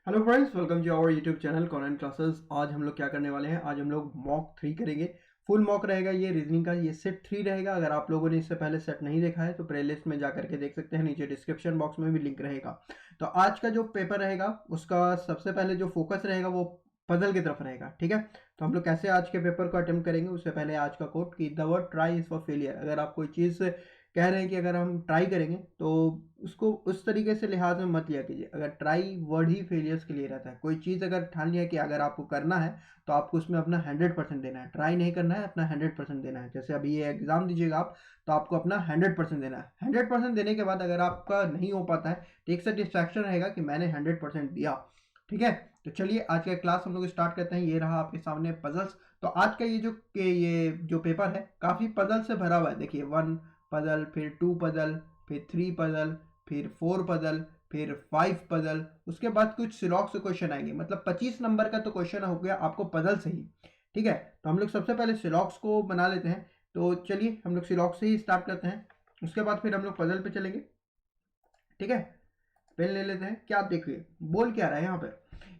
Hello friends, welcome to our YouTube channel convent classes. आज हम लोग क्या करने वाले हैं, आज हम लोग मॉक 3 करेंगे। फुल मॉक रहेगा ये रीजनिंग का, ये सेट 3 रहेगा। अगर आप लोगों ने इससे पहले सेट नहीं देखा है तो प्लेलिस्ट में जा करके देख सकते हैं, नीचे डिस्क्रिप्शन बॉक्स में भी लिंक रहेगा। तो आज का जो पेपर रहेगा उसका सबसे पहले जो फोकस रहेगा वो पजल की तरफ रहेगा। ठीक है, तो हम लोग कैसे आज के पेपर को अटेम्प्ट करेंगे उससे पहले आज का कोट कि the word try is for failure. अगर आप कोई चीज़ कह रहे हैं कि अगर हम ट्राई करेंगे तो उसको उस तरीके से लिहाज में मत लिया कीजिए। अगर ट्राई वर्ड ही फेलियर्स के लिए रहता है, कोई चीज़ अगर ठान लिया कि अगर आपको करना है तो आपको उसमें अपना 100% देना है, ट्राई नहीं करना है, अपना 100% देना है। जैसे अभी ये एग्जाम दीजिएगा आप, तो आपको अपना 100% देना है। 100% देने के बाद अगर आपका नहीं हो पाता है तो एक सेटिस्फैक्शन रहेगा कि मैंने 100% दिया। ठीक है, तो चलिए आज का क्लास हम लोग स्टार्ट करते हैं। ये रहा आपके सामने पजल्स। तो आज का ये जो पेपर है काफ़ी पजल से भरा हुआ है। देखिए 1 पजल, फिर 2 पजल, फिर 3 पजल, फिर 4 पजल, फिर 5 पजल, उसके बाद कुछ सिलॉक से क्वेश्चन आएंगे। मतलब 25 नंबर का तो क्वेश्चन हो गया आपको पजल से ही। ठीक है, तो हम लोग सबसे पहले सिलॉक्स को बना लेते हैं। तो चलिए हम लोग सिलॉक से ही स्टार्ट करते हैं, उसके बाद फिर हम लोग पजल पे चलेंगे। ठीक है, पेन ले लेते हैं। क्या देखिए बोल क्या रहा है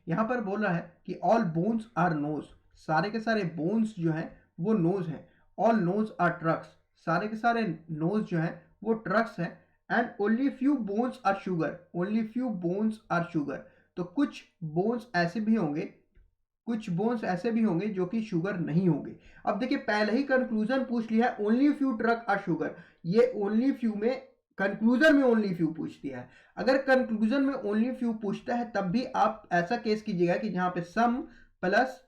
यहाँ पर बोल रहा है कि ऑल बोन्स आर नोज। सारे के सारे बोन्स जो हैं वो नोज हैं। All nose are trucks. सारे के सारे नोज जो हैं वो ट्रक्स हैं। And only few bones are sugar. Only few bones are sugar. तो कुछ बोन्स ऐसे भी होंगे, कुछ बोन्स ऐसे भी होंगे जो कि शुगर नहीं होंगे। अब देखिए पहले ही कंक्लूजन पूछ लिया है, only few truck are sugar. ये ओनली फ्यू में, कंक्लूजन में ओनली फ्यू पूछ दिया है। अगर कंक्लूजन में ओनली फ्यू पूछता है तब भी आप ऐसा केस कीजिएगा कि जहां पे सम प्लस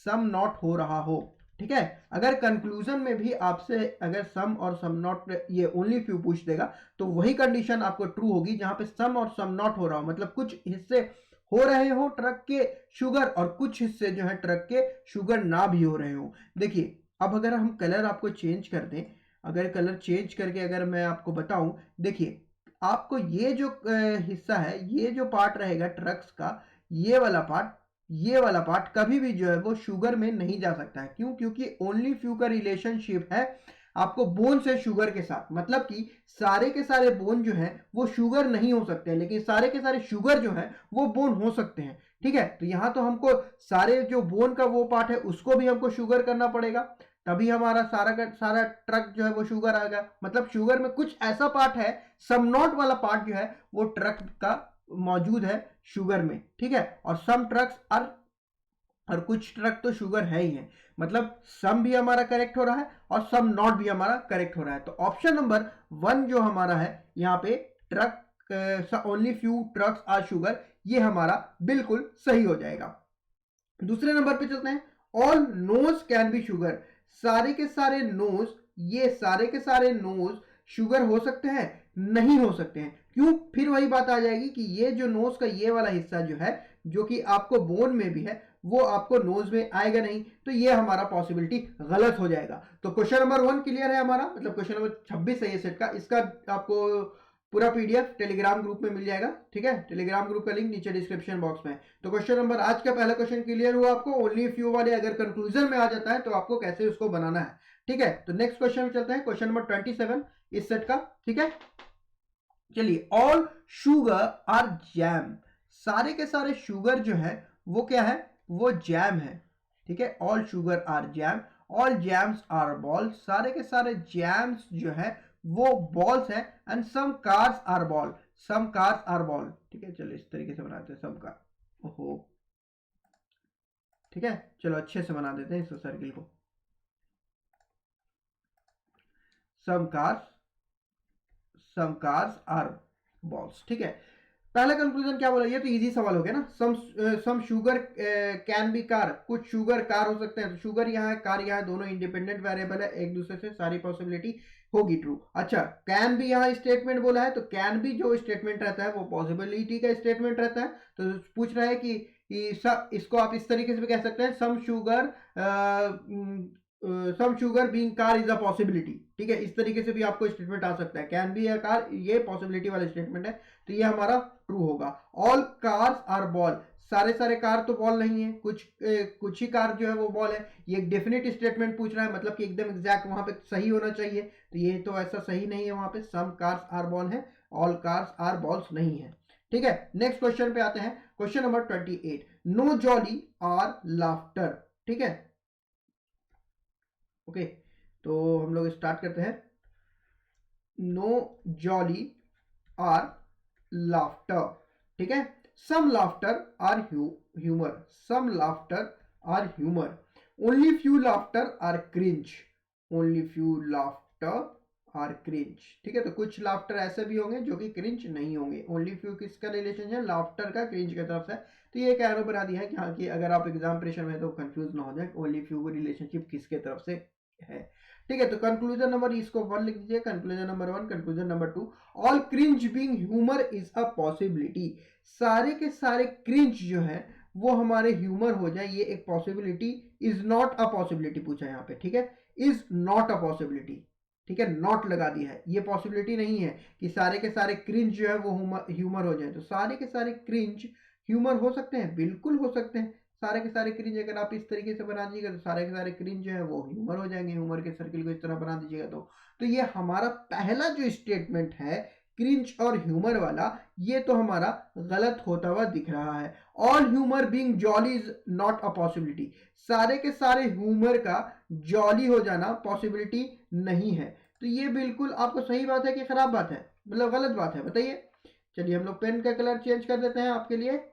सम नॉट हो रहा हो। ठीक है, अगर कंक्लूजन में भी आपसे अगर सम और सम नॉट ये ओनली फ्यू पूछ देगा तो वही कंडीशन आपको ट्रू होगी जहां पे सम और सम नॉट हो रहा हो। मतलब कुछ हिस्से हो रहे हो ट्रक के शुगर और कुछ हिस्से जो है ट्रक के शुगर ना भी हो रहे हो। देखिए अब अगर हम कलर आपको चेंज कर दें, अगर कलर चेंज करके अगर मैं आपको बताऊं, देखिए आपको ये जो हिस्सा है, ये जो पार्ट रहेगा ट्रक्स का, ये वाला पार्ट, ये वाला पार्ट कभी भी जो है वो शुगर में नहीं जा सकता है। क्यों? क्योंकि ओनली फ्यू का रिलेशनशिप है आपको बोन से शुगर के साथ। मतलब कि सारे के सारे बोन जो है वो शुगर नहीं हो सकते हैं, लेकिन सारे के सारे शुगर जो है वो बोन हो सकते हैं। ठीक है, तो यहां तो हमको सारे जो बोन का वो पार्ट है उसको भी हमको शुगर करना पड़ेगा, तभी हमारा सारा का सारा ट्रक जो है वो शुगर आएगा। मतलब शुगर में कुछ ऐसा पार्ट है, सम नॉट वाला पार्ट जो है वो ट्रक का मौजूद है शुगर में। ठीक है, और सम ट्रक्स और कुछ ट्रक तो शुगर है ही है। मतलब सम भी हमारा करेक्ट हो रहा है और सम नॉट भी हमारा करेक्ट हो रहा है। तो ऑप्शन नंबर 1 जो हमारा है यहाँ पे, truck only few trucks are sugar, ये हमारा बिल्कुल सही हो जाएगा। दूसरे नंबर पे चलते हैं। All nose can be sugar. सारे के सारे नोज, ये सारे के सारे नोज शुगर हो सकते हैं? नहीं हो सकते हैं। क्यों? फिर वही बात आ जाएगी कि ये जो नोज का ये वाला हिस्सा जो है, जो कि आपको बोन में भी है, वो आपको नोज में आएगा नहीं। तो ये हमारा पॉसिबिलिटी गलत हो जाएगा। तो क्वेश्चन नंबर 1 क्लियर है हमारा, मतलब क्वेश्चन नंबर 26 है ये सेट का। इसका आपको पूरा पीडीएफ टेलीग्राम ग्रुप में मिल जाएगा। ठीक है, टेलीग्राम ग्रुप का लिंक नीचे डिस्क्रिप्शन बॉक्स में है। तो क्वेश्चन नंबर, आज का पहला क्वेश्चन क्लियर हुआ आपको। ओनली फ्यू वाले अगर कंक्लूजन में आ जाता है तो आपको कैसे उसको बनाना है। ठीक है, तो नेक्स्ट क्वेश्चन में चलते हैं, क्वेश्चन नंबर 27 इस सेट का। ठीक है, चलिए। All sugar are jam. सारे के सारे शुगर जो है वो क्या है? वो जैम है। ठीक है, all sugar are jam. All jams are ball. सारे के सारे जैम्स जो है वो बॉल्स है। And some cars are ball. Some cars are ball. ठीक है, चलो इस तरीके से बनाते हैं सम कार। ओहो, ठीक है, चलो अच्छे से बना देते हैं इस सर्किल को। सम कार्स आर बॉल्स। ठीक है, पहला कंक्लूजन क्या बोला? ये तो इजी सवाल हो गया ना। Some sugar can be car. कुछ शुगर कार हो सकते हैं। तो शुगर यहाँ है, कार यहाँ है, दोनों इंडिपेंडेंट वेरिएबल है, एक दूसरे से सारी पॉसिबिलिटी होगी ट्रू। अच्छा, कैन बी यहाँ स्टेटमेंट बोला है, तो कैन बी जो स्टेटमेंट रहता है वो पॉसिबिलिटी का स्टेटमेंट रहता है। तो पूछ रहा है कि इसको आप इस तरीके से भी कह सकते हैं, some sugar being car is a possibility. ठीक है, इस तरीके से भी आपको स्टेटमेंट आ सकता है, कैन बी या कार, ये पॉसिबिलिटी वाला स्टेटमेंट है। तो ये हमारा ट्रू होगा। All cars are ball. सारे सारे कार तो बॉल नहीं है, कुछ ही कार जो है वो बॉल है। ये एक डेफिनेट स्टेटमेंट पूछ रहा है, मतलब कि एकदम एग्जैक्ट वहां पे सही होना चाहिए। तो ये तो ऐसा सही नहीं है, वहां पे सम कार्स आर बॉल है, ऑल कार्स आर बॉल्स नहीं है। ठीक है, नेक्स्ट क्वेश्चन पे आते हैं, question number 28, no jolly are laughter. ठीक है, ओके, तो हम लोग स्टार्ट करते हैं। नो जॉली आर लाफ्टर, ठीक है, some laughter are humour, some laughter are humour, only few laughter are cringe, only few laughter are cringe. ठीक है, तो कुछ लाफ्टर ऐसे भी होंगे जो कि क्रिंज नहीं होंगे। ओनली फ्यू किसका रिलेशन है, लाफ्टर का क्रिंज की तरफ से। तो ये एक एरो बना दिया है कि हाँ, कि अगर आप एग्जाम प्रेशर में तो कंफ्यूज ना हो जाए, ओनली फ्यू रिलेशनशिप किसके तरफ से है। ठीक है, तो कंक्लूजन नंबर इसको 1 लिख दीजिए, conclusion number 1। Conclusion number 2, all cringe being humour is a possibility, सारे के सारे क्रिंज जो है वो हमारे ह्यूमर हो जाए, ये एक possibility. Is not a possibility पूछा है यहाँ पे, ठीक है, इज नॉट अ पॉसिबिलिटी, ठीक है, नॉट लगा दिया है, ये पॉसिबिलिटी नहीं है कि सारे के सारे क्रिंज जो है वो ह्यूमर हो जाए। तो सारे के सारे क्रिंज ह्यूमर हो सकते हैं, बिल्कुल हो सकते हैं। सारे के सारे क्रिंज अगर आप इस तरीके से बना दीजिएगा तो सारे के सारे क्रिंज जो है वो ह्यूमर हो जाएंगे, ह्यूमर के सर्किल को इस तरह बना दीजिएगा तो ये हमारा पहला जो स्टेटमेंट है क्रिंज और ह्यूमर वाला, ये तो हमारा गलत होता हुआ दिख रहा है। All humour being jolly is not a possibility, सारे के सारे ह्यूमर का जॉली हो जाना पॉसिबिलिटी नहीं है। तो ये बिल्कुल आपको सही बात है कि खराब बात है, मतलब गलत बात है, बताइए। चलिए हम लोग पेन का कलर चेंज कर देते हैं आपके लिए।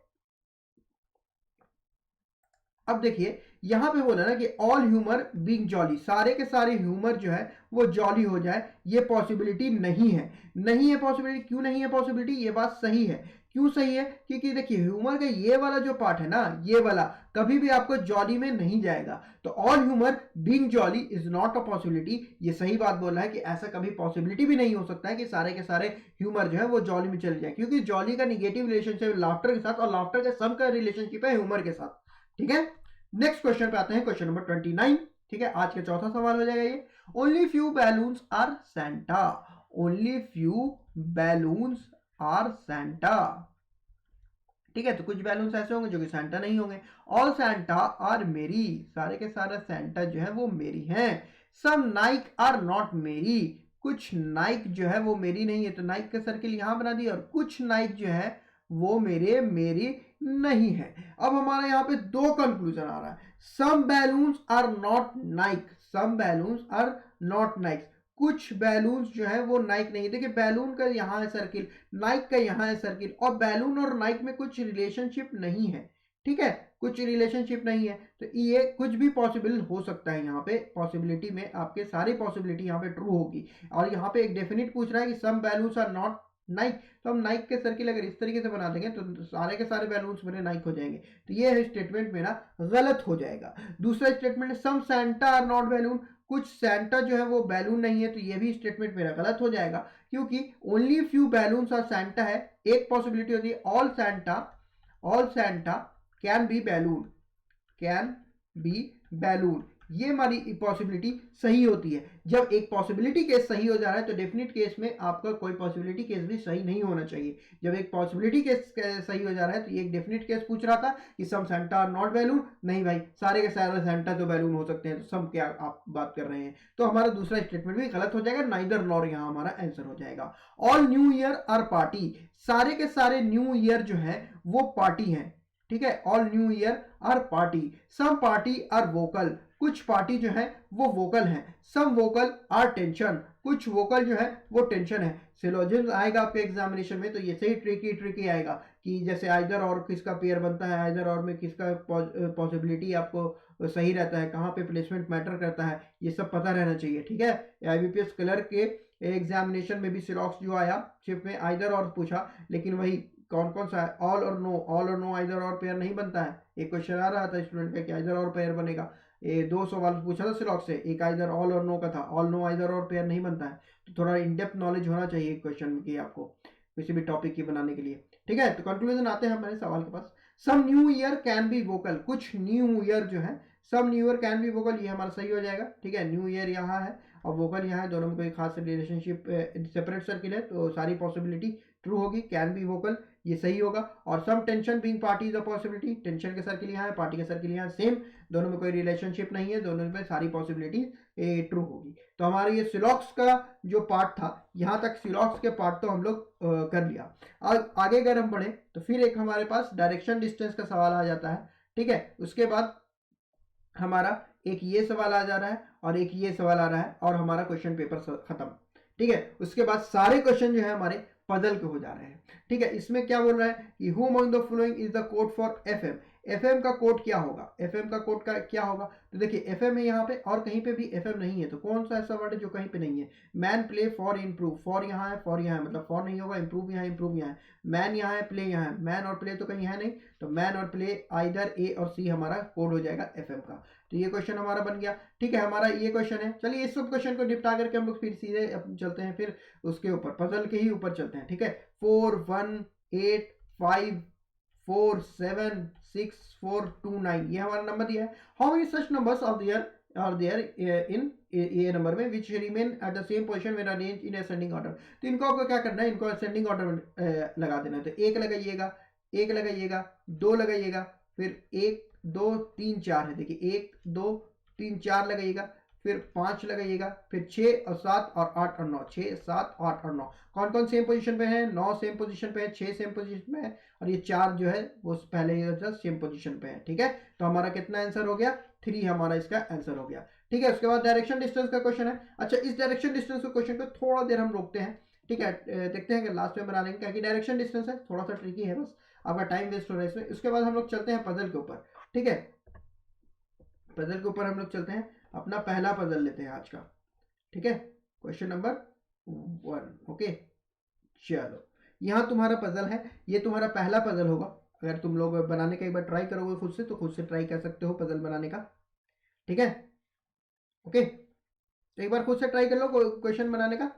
अब देखिए यहां पे बोला ना कि ऑल ह्यूमर बीइंग जॉली, सारे के सारे ह्यूमर जो है वो जॉली हो जाए, ये पॉसिबिलिटी नहीं है। नहीं है पॉसिबिलिटी, क्यों नहीं है पॉसिबिलिटी, ये बात सही है। क्यों सही है, क्योंकि देखिए ह्यूमर का ये वाला जो पार्ट है ना, ये वाला कभी भी आपको जॉली में नहीं जाएगा। तो all humour being jolly is not a possibility, ये सही बात बोल रहा है कि ऐसा कभी पॉसिबिलिटी भी नहीं हो सकता है कि सारे के सारे ह्यूमर जो है वो जॉली में चले जाए, क्योंकि जॉली का निगेटिव रिलेशनशिप लाफ्टर के साथ और लाफ्टर के सम का रिलेशनशिप है ह्यूमर के साथ। ठीक है, नेक्स्ट क्वेश्चन पे आते हैं, क्वेश्चन नंबर 29। ठीक है, आज का चौथा सवाल हो जाएगा ये, only few balloons are Santa, only few balloons are Santa. ठीक है, तो कुछ बैलून्स ऐसे होंगे जो कि सेंटा नहीं होंगे। ऑल सेंटा आर मेरी, सारे के सारे सेंटा जो है वो मेरी हैं। सम नाइक आर नॉट मेरी, कुछ नाइक जो है वो मेरी नहीं है, तो नाइक का सर्किल यहां बना दिया, और कुछ नाइक जो है वो मेरी नहीं है। अब हमारे यहाँ पे दो कंक्लूजन आ रहा है, some balloons are not nice, some balloons are not nice, कुछ बैलून्स जो है वो नाइक नहीं। देखिए बैलून का यहाँ है सर्किल, नाइक का यहाँ है सर्किल, और बैलून और नाइक में कुछ रिलेशनशिप नहीं है। ठीक है, कुछ रिलेशनशिप नहीं है, तो ये कुछ भी पॉसिबल हो सकता है। यहाँ पे पॉसिबिलिटी में आपके सारी पॉसिबिलिटी यहाँ पे ट्रू होगी। और यहाँ पे एक डेफिनेट पूछ रहा है कि सम बैलून्स आर नॉट नाइक, तो हम नाइक के सर्किल अगर इस तरीके से बना देंगे तो सारे के सारे बैलून्स मेरे नाइक हो जाएंगे, तो ये स्टेटमेंट मेरा गलत हो जाएगा। दूसरा स्टेटमेंट है सम सैंटा आर नॉट बैलून, कुछ सैंटा जो है वो बैलून नहीं है, तो ये भी स्टेटमेंट मेरा गलत हो जाएगा, क्योंकि only few balloons are Santa है। एक पॉसिबिलिटी होती है all Santa can be balloon, can be balloon, ये हमारी पॉसिबिलिटी सही होती है। जब एक पॉसिबिलिटी केस सही हो जा रहा है तो डेफिनेट केस में आपका कोई पॉसिबिलिटी केस भी सही नहीं होना चाहिए। जब एक पॉसिबिलिटी केस सही हो जा रहा है तो ये एक डेफिनेट केस पूछ रहा था कि सम सेंटा आर नॉट बैलून, नहीं भाई सारे के सारे सेंटा तो बैलून हो सकते हैं, तो सम क्या आप बात कर रहे हैं, तो हमारा दूसरा स्टेटमेंट भी गलत हो जाएगा, नाइदर नॉर यहाँ हमारा आंसर हो जाएगा। All new year are party, सारे के सारे न्यू ईयर जो है वो पार्टी है। ठीक है, all new year are party, some party are vocal, कुछ पार्टी जो है वो वोकल है। सम वोकल आर टेंशन, कुछ वोकल जो है वो टेंशन है। सिलोजिज्म आएगा आपके एग्जामिनेशन में तो ये सही ट्रिकी आएगा कि जैसे आइदर और किसका पेयर बनता है, आइदर और में किसका पॉसिबिलिटी आपको सही रहता है, कहाँ पे प्लेसमेंट मैटर करता है, ये सब पता रहना चाहिए। ठीक है, IBPS क्लर्क के एग्जामिनेशन में भी सिलॉक्स जो आया शिफ्ट में आइदर और पूछा, लेकिन वही कौन कौन सा है, ऑल और नो आइदर और पेयर नहीं बनता है। एक क्वेश्चन आ रहा था स्टूडेंट का कि आइदर और पेयर बनेगा, ये 2 सवाल पूछा था सिलॉक्स से, एक आइदर ऑल और नो का था, ऑल नो आइदर और पेयर नहीं बनता है। तो थोड़ा इन डेप्थ नॉलेज होना चाहिए क्वेश्चन की आपको किसी भी टॉपिक की बनाने के लिए। ठीक है, तो कंक्लूजन आते हैं हमारे सवाल के पास, some new year can be vocal, कुछ न्यू ईयर जो है some new year can be vocal, ये हमारा सही हो जाएगा। ठीक है, न्यू ईयर यहाँ है और वोकल यहाँ है, दोनों में कोई खास रिलेशनशिप सेपरेट सर्किल है, तो सारी पॉसिबिलिटी ट्रू होगी, कैन बी वोकल ये सही होगा। और some tension being party is a possibility, tension के सर्किल यहाँ है, पार्टी के सर्किल यहाँ सेम, दोनों में कोई रिलेशनशिप नहीं है, दोनों में सारी पॉसिबिलिटी ट्रू होगी। तो हमारा ये सिलॉक्स का जो पार्ट था, यहाँ तक सिलॉक्स के पार्ट तो हम लोग कर लिया। आगे अगर हम बढ़े तो फिर एक हमारे पास डायरेक्शन डिस्टेंस का सवाल आ जाता है, ठीक है। उसके बाद हमारा एक ये सवाल आ जा रहा है और एक ये सवाल आ रहा है और हमारा क्वेश्चन पेपर खत्म, ठीक है। उसके बाद सारे क्वेश्चन जो है हमारे पजल के हो जा रहे हैं, ठीक है। इसमें क्या बोल रहा है कि who among the following is the code for FM, FM का कोड क्या होगा, एफएम का कोड का क्या होगा। तो देखिए एफएम है यहाँ पे और कहीं पे भी एफएम नहीं है, तो कौन सा ऐसा वर्ड है जो कहीं पे नहीं है। Man play for improve, for यहाँ है, फॉर यहाँ है, मतलब फॉर नहीं होगा, इम्प्रूव यहाँ, इम्प्रूव यहाँ है, मैन यहाँ है, प्ले यहाँ है, मैन और प्ले तो कहीं है नहीं, तो मैन और प्ले आइदर ए और सी हमारा कोड हो जाएगा एफएम का। तो ये क्वेश्चन हमारा बन गया, ठीक है। हमारा ये क्वेश्चन है। चलिए इस सब क्वेश्चन को निपटा करके हम लोग फिर सीधे चलते हैं फिर उसके ऊपर, पजल के ही ऊपर चलते हैं, ठीक है। 4 1 8 5 4 7 6 4 2 9 ये हमारा नंबर दिया है। How many such numbers are there in a number में which remain at the same position when arranged in ascending order. तो इनको आपको क्या करना है, इनको असेंडिंग ऑर्डर में लगा देना है। तो एक लगाइएगा, एक लगाइएगा, दो लगाइएगा, फिर 1 2 3 4 है, देखिए 1 2 3 4 लगाइएगा, फिर 5 लगाइएगा, फिर 6 और 7 और 8 और 9, 6 7 8 और 9 कौन कौन सेम पोजीशन पे है, 9 सेम पोजीशन पे है, 6 सेम पोजीशन पे है और ये 4 जो है वो पहले सेम पोजीशन पे है, ठीक है। तो हमारा कितना आंसर हो गया, 3 हमारा इसका आंसर हो गया, ठीक है। उसके बाद डायरेक्शन डिस्टेंस का क्वेश्चन है। अच्छा इस डायरेक्शन डिस्टेंस के क्वेश्चन को थोड़ा देर हम रोकते हैं, ठीक है, देखते हैं कि लास्ट में बना लेंगे, क्या कि डायरेक्शन डिस्टेंस है थोड़ा सा ट्रिकी है, बस आपका टाइम वेस्ट हो रहा है इसमें। उसके बाद हम लोग चलते हैं पजल के ऊपर, ठीक है। पजल के ऊपर हम लोग चलते हैं, अपना पहला पजल लेते हैं आज का, ठीक है, क्वेश्चन नंबर 1। ओके चलो यहाँ तुम्हारा पजल है, ये तुम्हारा पहला पजल होगा। अगर तुम लोग बनाने का एक बार ट्राई करोगे खुद से, तो खुद से ट्राई कर सकते हो पजल बनाने का, ठीक है। ओके तो एक बार खुद से ट्राई कर लो क्वेश्चन बनाने का,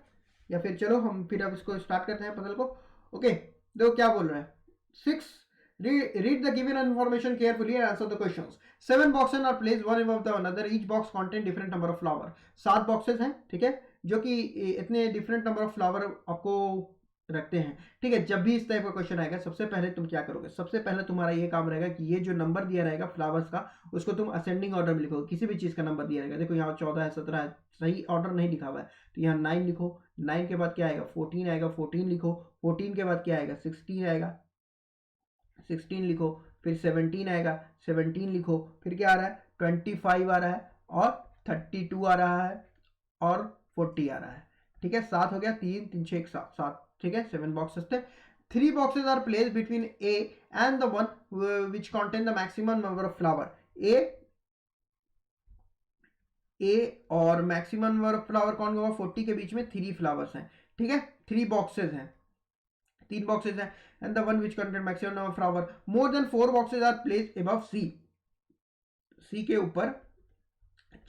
या फिर चलो हम फिर अब इसको स्टार्ट करते हैं पजल को। ओके देखो क्या बोल रहा है, 6 read the given information carefully and answer the questions. 7 boxes are placed one above the another, each box contain different number of flower। 7 boxes हैं, ठीक है, जो कि इतने डिफरेंट नंबर ऑफ फ्लावर आपको रखते हैं, ठीक है। जब भी इस टाइप का क्वेश्चन आएगा सबसे पहले तुम क्या करोगे, सबसे पहले तुम्हारा ये काम रहेगा कि ये जो नंबर दिया रहेगा फ्लावर्स का, उसको तुम असेंडिंग ऑर्डर में लिखोगे। किसी भी चीज़ का नंबर दिया रहेगा, देखो यहाँ 14 है, 17 है, सही ऑर्डर नहीं लिखा हुआ है, तो यहाँ 9 लिखो, 9 के बाद क्या आएगा 14 आएगा, 14 लिखो, 14 के बाद क्या आएगा 16 आएगा, 16 लिखो, फिर 17 आएगा, 17 लिखो, फिर क्या आ रहा है 25 आ रहा है, और 32 आ रहा है, और 40 आ रहा है, ठीक है। 7 हो गया, 3 3 6 7 7, ठीक है। 7 बॉक्सेस थे। 3 boxes are placed between A and the one which contain the maximum number of flower। A और मैक्सिमम नंबर ऑफ फ्लावर कौन होगा, 40 के बीच में 3 फ्लावर्स हैं, ठीक है। 3 बॉक्सेस हैं, 3 बॉक्सेस हैं, and the one which contain maximum number of flower, more than 4 boxes are placed above C. C के ऊपर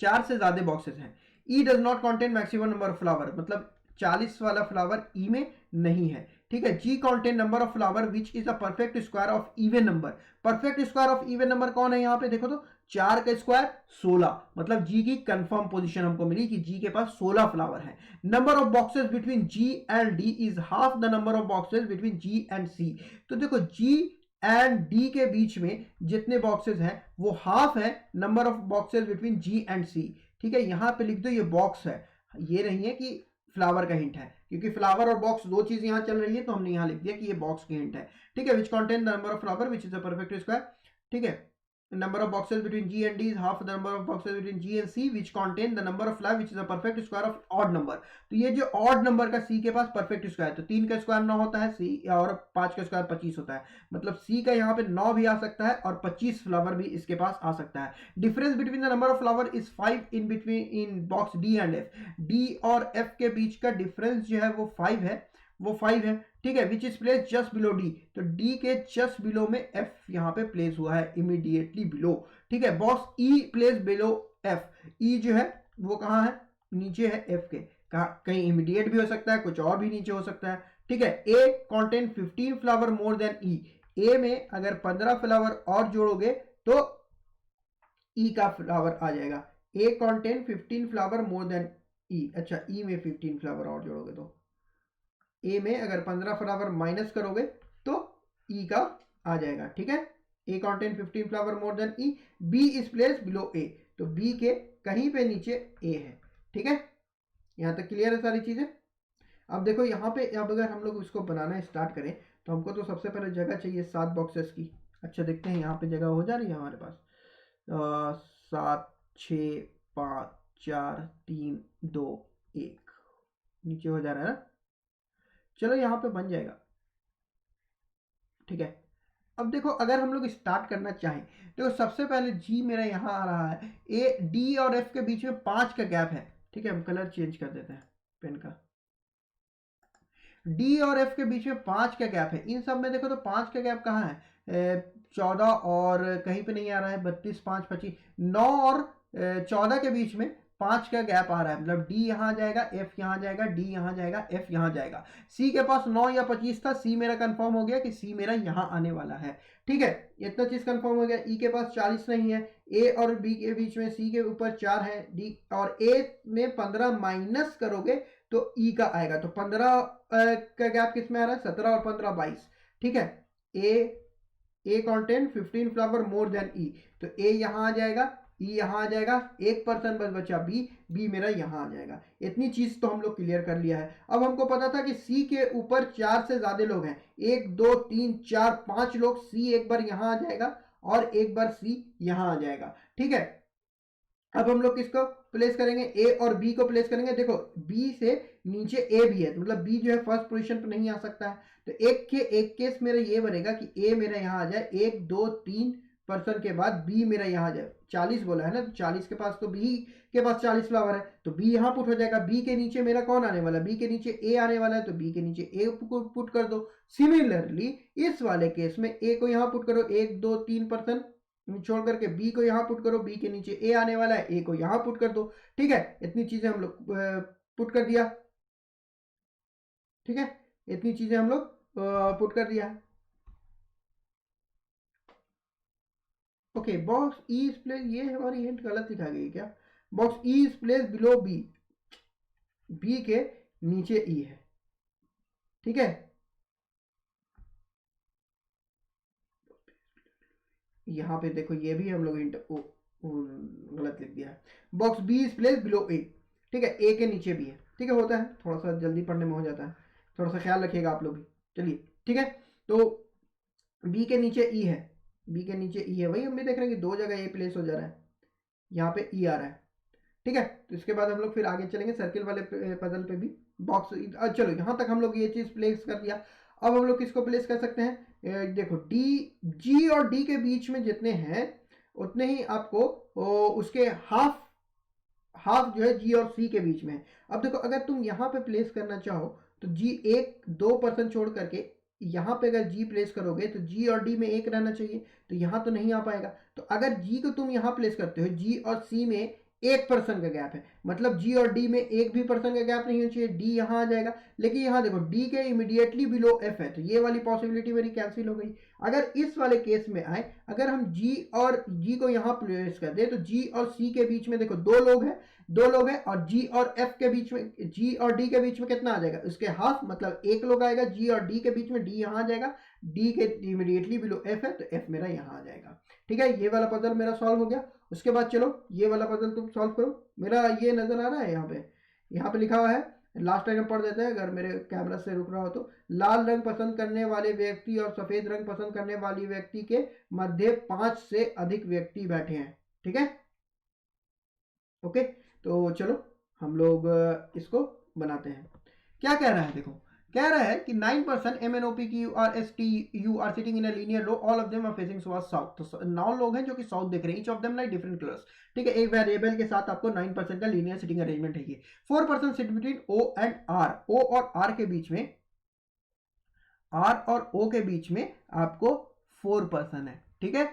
4 से ज्यादा बॉक्सेस हैं। E does not contain maximum number of flower, मतलब 40 वाला फ्लावर ई में नहीं है, ठीक है। G contain number of flower which is a perfect square of even number. Perfect square of even number कौन है यहाँ पे, देखो तो 4 का स्क्वायर 16, मतलब जी की कंफर्म पोजीशन हमको मिली कि जी के पास 16 फ्लावर है। Number of boxes between G and D is half the number of boxes between G and C. तो देखो जी एंड डी के बीच में जितने बॉक्सेस हैं वो हाफ है number of boxes between G and C, ठीक है। यहाँ पे लिख दो ये बॉक्स है, ये नहीं है कि फ्लावर का हिंट है, क्योंकि फ्लावर और बॉक्स दो चीज यहाँ चल रही है, तो हमने यहाँ लिख दिया कि ये बॉक्स की हिंट है, ठीक है। Which contain the number of flower which is a perfect square, ठीक है। number of boxes between G and D is half the number of boxes between G and C which contain the number of flower which is a perfect square of odd number। तो ये जो odd number का C के पास perfect square, तो 3 का square 9 होता है C, और 5 का स्क्वायर 25 होता है, मतलब C का यहाँ पे 9 भी आ सकता है और 25 फ्लावर भी इसके पास आ सकता है। Difference between the number of flower is 5 in between in box D and F। D और F के बीच का डिफरेंस जो है वो 5 है, वो 5 है, ठीक है। Which is place just below D, तो डी के जस्ट बिलो में एफ यहाँ पे प्लेस हुआ है, इमीडिएटली बिलो, ठीक है। बॉक्स ई प्लेस बिलो एफ, ई जो है वो कहाँ है, नीचे है एफ के, कहीं इमीडिएट भी हो सकता है, कुछ और भी नीचे हो सकता है, ठीक है। ए कॉन्टेन 15 फ्लावर मोर देन ई, ए में अगर 15 फ्लावर और जोड़ोगे तो ई का फ्लावर आ जाएगा। ए कॉन्टेन 15 फ्लावर मोर देन ई, अच्छा ई में 15 फ्लावर और जोड़ोगे तो ए में अगर 15 फ्लावर माइनस करोगे तो ई का आ जाएगा, ठीक है। A contain 15 flower more than E, B is place below A, तो बी के कहीं पे नीचे ए है, ठीक है। यहां तक क्लियर है सारी चीजें। अब देखो यहाँ पे, अब अगर हम लोग इसको बनाना स्टार्ट करें तो हमको तो सबसे पहले जगह चाहिए 7 बॉक्सेस की। अच्छा देखते हैं यहाँ पे जगह हो जा रही है हमारे पास। 7 6 5 4 3 2 1 नीचे हो जा रहा है ना। चलो यहाँ पे बन जाएगा, ठीक है। अब देखो अगर हम लोग स्टार्ट करना चाहें, देखो सबसे पहले जी मेरा यहाँ आ रहा है, ए डी और एफ के बीच में 5 का गैप है, ठीक है। हम कलर चेंज कर देते हैं पेन का। डी और एफ के बीच में 5 का गैप है। इन सब में देखो तो 5 का गैप कहाँ है, 14 और कहीं पे नहीं आ रहा है, 32 5 25, 9 और 14 के बीच में 5 का गैप आ रहा है। मतलब डी यहाँ जाएगा, एफ यहाँ जाएगा, डी यहाँ जाएगा, एफ यहाँ जाएगा। सी के पास 9 या 25 था, सी मेरा कंफर्म हो गया कि सी मेरा यहाँ आने वाला है, ठीक है। इतना चीज कंफर्म हो गया। ई के पास 40 नहीं है, ए और बी के बीच में सी के ऊपर 4 है, डी और ए में 15 माइनस करोगे तो ई का आएगा। तो 15 का गैप किस में आ रहा है, 17 और 15 22, ठीक है। A contain 15 flower more than ई, तो ए यहाँ आ जाएगा, ई यहाँ आ जाएगा, 1% बस बचा बी, बी मेरा यहाँ आ जाएगा। इतनी चीज तो हम लोग क्लियर कर लिया है। अब हमको पता था कि सी के ऊपर 4 से ज्यादा लोग हैं, 1 2 3 4 5 लोग, सी एक बार यहाँ आ जाएगा और एक बार सी यहाँ आ जाएगा, ठीक है। अब हम लोग किसको प्लेस करेंगे, ए और बी को प्लेस करेंगे। देखो बी से नीचे ए भी है, तो मतलब बी जो है फर्स्ट पोजीशन पर नहीं आ सकता है। तो एक केस मेरा ये बनेगा कि ए मेरा यहाँ आ जाए, 1 2 3% के बाद बी मेरा यहाँ आ जाए। 40 बोला है ना, तो 40 के पास तो बी के पास 40 फ्लावर है, तो बी यहाँ पुट हो जाएगा। बी के नीचे मेरा कौन आने वाला है, बी के नीचे ए आने वाला है, तो बी के नीचे ए को पुट कर दो। सिमिलरली इस वाले केस में ए को यहाँ पुट करो, 1 2 3% छोड़ करके बी को यहाँ पुट करो, बी के नीचे ए आने वाला है, ए को यहाँ पुट कर दो, ठीक है। इतनी चीजें हम लोग पुट कर दिया, ठीक है। इतनी चीजें हम लोग पुट कर दिया है। Okay, box E is place, ये हमारी हिंट गलत दिखा गई क्या। Box E is place below B, B के नीचे ई है, ठीक है। यहाँ पे देखो ये भी हम लोग हिंट गलत लिख दिया है। Box B is place below A, ठीक है, ए के नीचे भी है, ठीक है। होता है, थोड़ा सा जल्दी पढ़ने में हो जाता है, थोड़ा सा ख्याल रखिएगा आप लोग भी। चलिए ठीक है, तो बी के नीचे ई है, बी के नीचे ई है, वही हम भी देख रहे हैं कि 2 जगह ए प्लेस हो जा रहा है, यहाँ पे ई आ रहा है, ठीक है। तो इसके बाद हम लोग फिर आगे चलेंगे सर्किल वाले पजल पे भी। बॉक्स चलो यहाँ तक हम लोग ये चीज प्लेस कर दिया। अब हम लोग किसको प्लेस कर सकते हैं, देखो डी, जी और डी के बीच में जितने हैं उतने ही आपको उसके हाफ जो है जी और सी के बीच में है। अब देखो अगर तुम यहाँ पे प्लेस करना चाहो तो जी 1-2% छोड़ करके यहाँ पे अगर जी प्लेस करोगे तो जी और डी में 1 रहना चाहिए, तो यहाँ तो नहीं आ पाएगा। तो अगर जी को तुम यहाँ प्लेस करते हो, जी और सी में 1% का गैप है, मतलब जी और डी में 1 भी परसेंट का गैप नहीं होना चाहिए, डी यहाँ आ जाएगा। लेकिन यहाँ देखो डी के इमीडिएटली बिलो एफ है, तो ये वाली पॉसिबिलिटी मेरी कैंसिल हो गई। अगर इस वाले केस में आए, अगर हम जी और जी को यहाँ प्लेस कर दे, तो जी और सी के बीच में देखो 2 लोग हैं, 2 लोग हैं, और जी और एफ के बीच में, जी और डी के बीच में कितना आ जाएगा, उसके हाफ, मतलब 1 लोग आएगा। जी और डी के बीच में डी यहाँ आ जाएगा, डी के इमीडिएटली बिलो एफ है, तो एफ मेरा यहाँ आ जाएगा, ठीक है। ये वाला पजल मेरा सॉल्व हो गया। उसके बाद चलो ये वाला पजल तुम सॉल्व करो। मेरा ये नजर आ रहा है यहाँ पे लिखा हुआ है, लास्ट टाइम पढ़ देते हैं अगर मेरे कैमरा से रुक रहा हो तो। लाल रंग पसंद करने वाले व्यक्ति और सफेद रंग पसंद करने वाली व्यक्ति के मध्य 5 से अधिक व्यक्ति बैठे हैं, ठीक है। ओके, तो चलो हम लोग इसको बनाते हैं। क्या कह रहा है, देखो कह रहा है कि 9% MNOPQRSTU are sitting in a linear row, all of them are facing towards south. तो 9 लोग हैं जो कि साउथ देख रहे हैं, each of them like different colours, ठीक है। एक वेरिएबल के साथ आपको 9% का लीनियर सिटिंग अरेंजमेंट है ये। 4% sit between O and R, O और R के बीच में, R और O के बीच में आपको 4% है, ठीक है।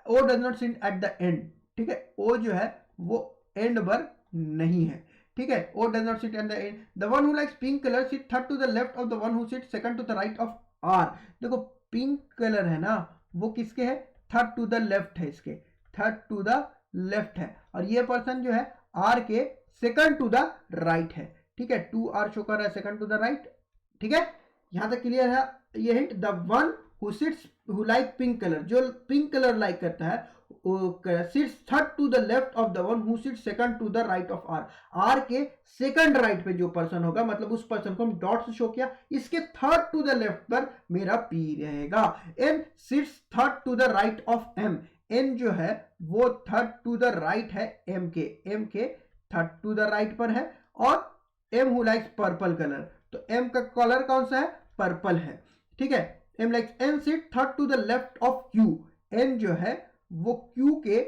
O does not sit at the end, ठीक है। O जो है वो एंड पर नहीं है, ठीक है। O does not sit at the end. The one who likes pink color sit third to the left of the one who sits second to the right of R. देखो pink colour है ना, वो किसके है, third to the left है, इसके third to the left है, और ये पर्सन जो है R के सेकंड टू द राइट है, ठीक है। 2R शो कर रहा है सेकंड टू द राइट, ठीक है। यहां तक क्लियर है ये hint. The one who sits who like pink colour, जो पिंक कलर लाइक करता है sits third to the left of the one who sits second to the right of R. R के सेकंड राइट पे जो person होगा, मतलब उस person को हम डॉट से शो किया, इसके थर्ड टू द लेफ्ट पर मेरा पी रहेगा। N sits third to the right of M, N जो है वो थर्ड टू द राइट है एम के थर्ड टू द राइट पर है। और M who likes purple colour, तो एम का कलर कौन सा है, पर्पल है, ठीक है। M likes N sit third to the left of Q, N जो है वो क्यू के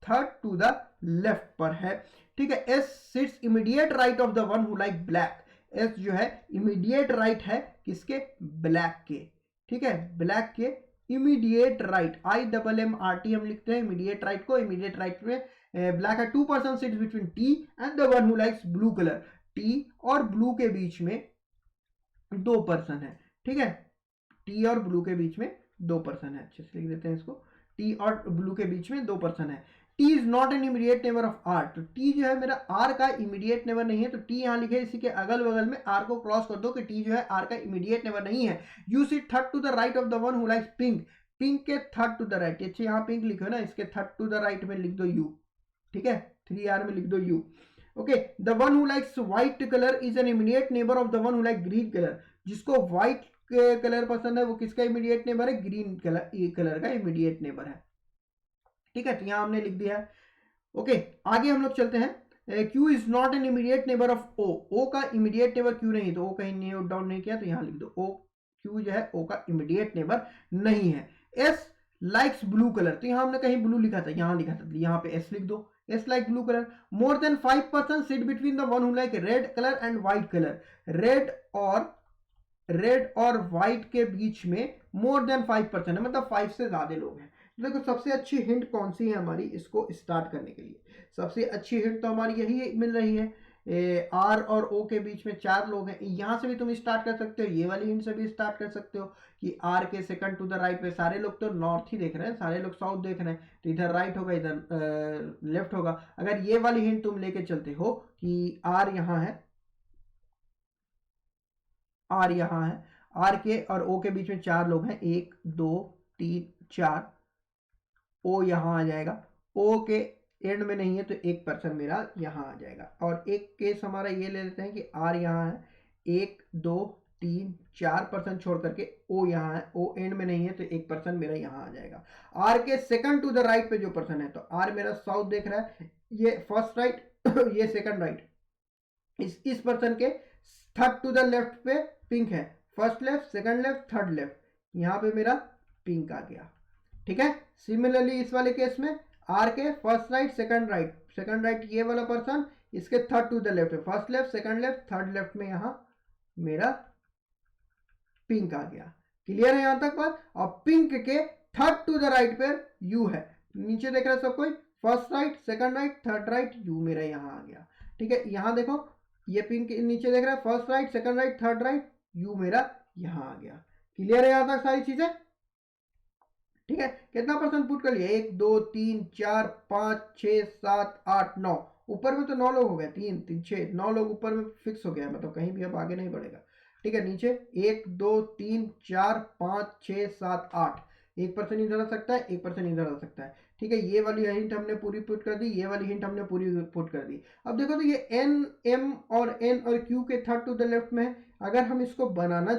थर्ड टू द लेफ्ट पर है, ठीक है। S seats immediate right of the one who like black, S जो है इमीडिएट राइट है किसके, ब्लैक के, ठीक है, ब्लैक के इमीडिएट राइट, IMMRT हम लिखते हैं इमीडिएट राइट को। इमीडिएट राइट में ब्लैक है। 2 person sits between T and the one who likes blue colour, T और ब्लू के बीच में 2 पर्सन है, ठीक है, टी और ब्लू के बीच में 2 पर्सन है। अच्छे से लिख देते हैं इसको, टी और ब्लू के बीच में 2 पर्सन है। T is not an immediate neighbour of R, तो टी जो है मेरा आर का इमीडिएट नेबर नहीं है, तो टी यहां लिखे, इसी के अगल बगल में आर को क्रॉस कर दो कि टी जो है आर का इमीडिएट नेबर नहीं है। U sit third to the right of the one who likes pink, pink के थर्ड टू द राइट, अच्छे यहाँ पिंक लिखो ना, इसके थर्ड टू द राइट में लिख दो यू, ठीक है, 3R में लिख दो you, okay. The one who likes white colour is an immediate neighbour of the one who like green colour, जिसको व्हाइट कलर पसंद है वो किसका इमीडिएट नेबर है, ग्रीन कलर का इमीडिएट नेबर है, ठीक है। तो यहां हमने लिख दिया है, ओके। आगे हम लोग चलते हैं। Q is not an immediate neighbour of O, O का इमीडिएट नेबर Q नहीं, तो O कहीं नोट डाउन नहीं किया, तो यहां लिख दो O, Q जो है O का इमीडिएट नेबर नहीं है। S लाइक्स ब्लू कलर, तो यहां हमने कहीं ब्लू लिखा था, यहां लिखा था, यहां पे S लिख दो, S like blue colour. More than 5 person sit between the one who like red colour and white colour, red और व्हाइट के बीच में मोर देन 5 पर्सन है, मतलब 5 से ज्यादा लोग हैं। देखो सबसे अच्छी हिंट कौन सी है हमारी इसको स्टार्ट करने के लिए, सबसे अच्छी हिंट तो हमारी यही मिल रही है। आर और ओ के बीच में 4 लोग हैं, यहां से भी तुम स्टार्ट कर सकते हो, ये वाली हिंट से भी स्टार्ट कर सकते हो कि आर के सेकंड टू द राइट पे सारे लोग तो नॉर्थ ही देख रहे हैं, सारे लोग साउथ देख रहे हैं, तो इधर राइट होगा, इधर लेफ्ट होगा। अगर ये वाली हिंट तुम लेके चलते हो कि आर यहाँ है, आर यहाँ है, आर के और ओ के बीच में 4 लोग हैं, 1 2 3 4, ओ यहाँ आ जाएगा, ओ के एंड में नहीं है तो एक पर्सन मेरा यहाँ आ जाएगा। और एक केस हमारा ये ले लेते हैं कि आर यहाँ है, 1 2 3 4 पर्सन छोड़ करके ओ यहाँ है, ओ एंड में नहीं है तो एक पर्सन मेरा यहाँ आ जाएगा। आर के सेकंड टू द राइट पे जो पर्सन है, तो आर मेरा साउथ देख रहा है, ये फर्स्ट राइट ये सेकंड राइट, इस पर्सन के थर्ड टू द लेफ्ट पे पिंक है, first left second left third left, यहाँ पे मेरा पिंक आ गया, ठीक है। सिमिलरली इस वाले केस में आर के फर्स्ट राइट सेकंड राइट ये वाला पर्सन, इसके थर्ड टू द लेफ्ट है, first left second left third left में यहाँ मेरा पिंक आ गया। क्लियर है यहां तक बात। और पिंक के थर्ड टू द राइट पर यू है, नीचे देख रहे हैं सब कोई, first right second right third right, you मेरा यहाँ आ गया, ठीक है। यहाँ देखो ये पिंक नीचे देख रहा है, first right second right third right, you मेरा यहाँ आ गया। क्लियर है यहां तक सारी चीजें, ठीक है। कितना पर्सन पुट कर लिया, 1 2 3 4 5 6 7 8 9, ऊपर में तो 9 लोग हो गए, 3 3 6 9 लोग ऊपर में फिक्स हो गया, मतलब कहीं भी अब आगे नहीं बढ़ेगा, ठीक है। नीचे 1 2 3 4 5 6 7 8, एक पर्सन इधर आ सकता है, एक पर्सन इधर आ सकता है, ठीक है। ये वाली हिंट हमने पूरी पुट कर दी, ये वाली हिंट हमने पूरी पुट कर दी। अब देखो तो ये एन एम और एन और क्यू के थर्ड टू द लेफ्ट में है, अगर हम इसको बनाना